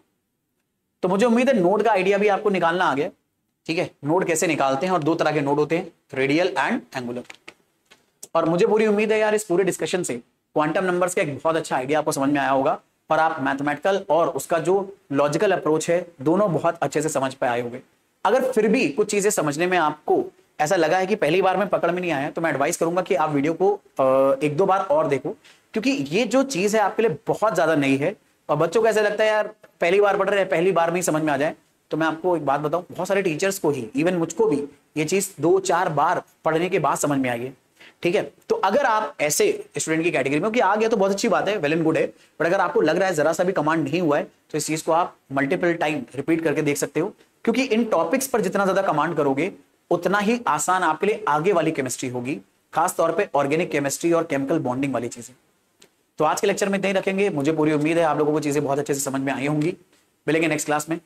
तो मुझे उम्मीद है नोड का आइडिया भी आपको निकालना आ गया, ठीक है। नोड कैसे निकालते हैं, और 2 तरह के नोड होते हैं, रेडियल एंड एंगुलर। और मुझे पूरी उम्मीद है यार इस पूरे डिस्कशन से क्वांटम नंबर्स का एक बहुत अच्छा आइडिया आपको समझ में आया होगा, और आप मैथमेटिकल और उसका जो लॉजिकल अप्रोच है दोनों बहुत अच्छे से समझ पाए होंगे। अगर फिर भी कुछ चीजें समझने में आपको ऐसा लगा है कि पहली बार में पकड़ में नहीं आया, तो मैं एडवाइस करूंगा कि आप वीडियो को 1-2 बार और देखो, क्योंकि ये जो चीज है आपके लिए बहुत ज्यादा नई है। और बच्चों को ऐसा लगता है यार पहली बार पढ़ रहे हैं, पहली बार में ही समझ में आ जाए। तो मैं आपको एक बात बताऊं, बहुत सारे टीचर्स को ही, इवन मुझको भी ये चीज 2-4 बार पढ़ने के बाद समझ में आई है, ठीक है। तो अगर आप ऐसे स्टूडेंट की कैटेगरी में, कि आ गया तो बहुत अच्छी बात है, वेल एंड गुड है, बट अगर आपको लग रहा है जरा सा भी कमांड नहीं हुआ है तो इस चीज को आप मल्टीपल टाइम रिपीट करके देख सकते हो, क्योंकि इन टॉपिक्स पर जितना ज्यादा कमांड करोगे उतना ही आसान आपके लिए आगे वाली केमिस्ट्री होगी, खास तौर पे ऑर्गेनिक केमिस्ट्री और केमिकल बॉन्डिंग वाली चीजें। तो आज के लेक्चर में इतना ही रखेंगे। मुझे पूरी उम्मीद है आप लोगों को चीजें बहुत अच्छे से समझ में आई होंगी। मिलेंगे नेक्स्ट क्लास में,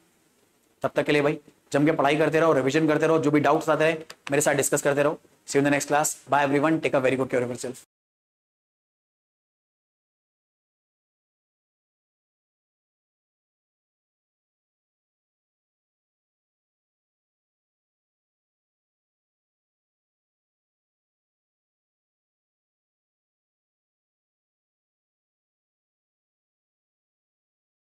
तब तक के लिए भाई जम के पढ़ाई करते रहो, रिवीजन करते रहो, जो भी डाउट्स आते रहे मेरे साथ डिस्कस करते रहो। See you in the next class, bye everyone, take a very good care of yourself.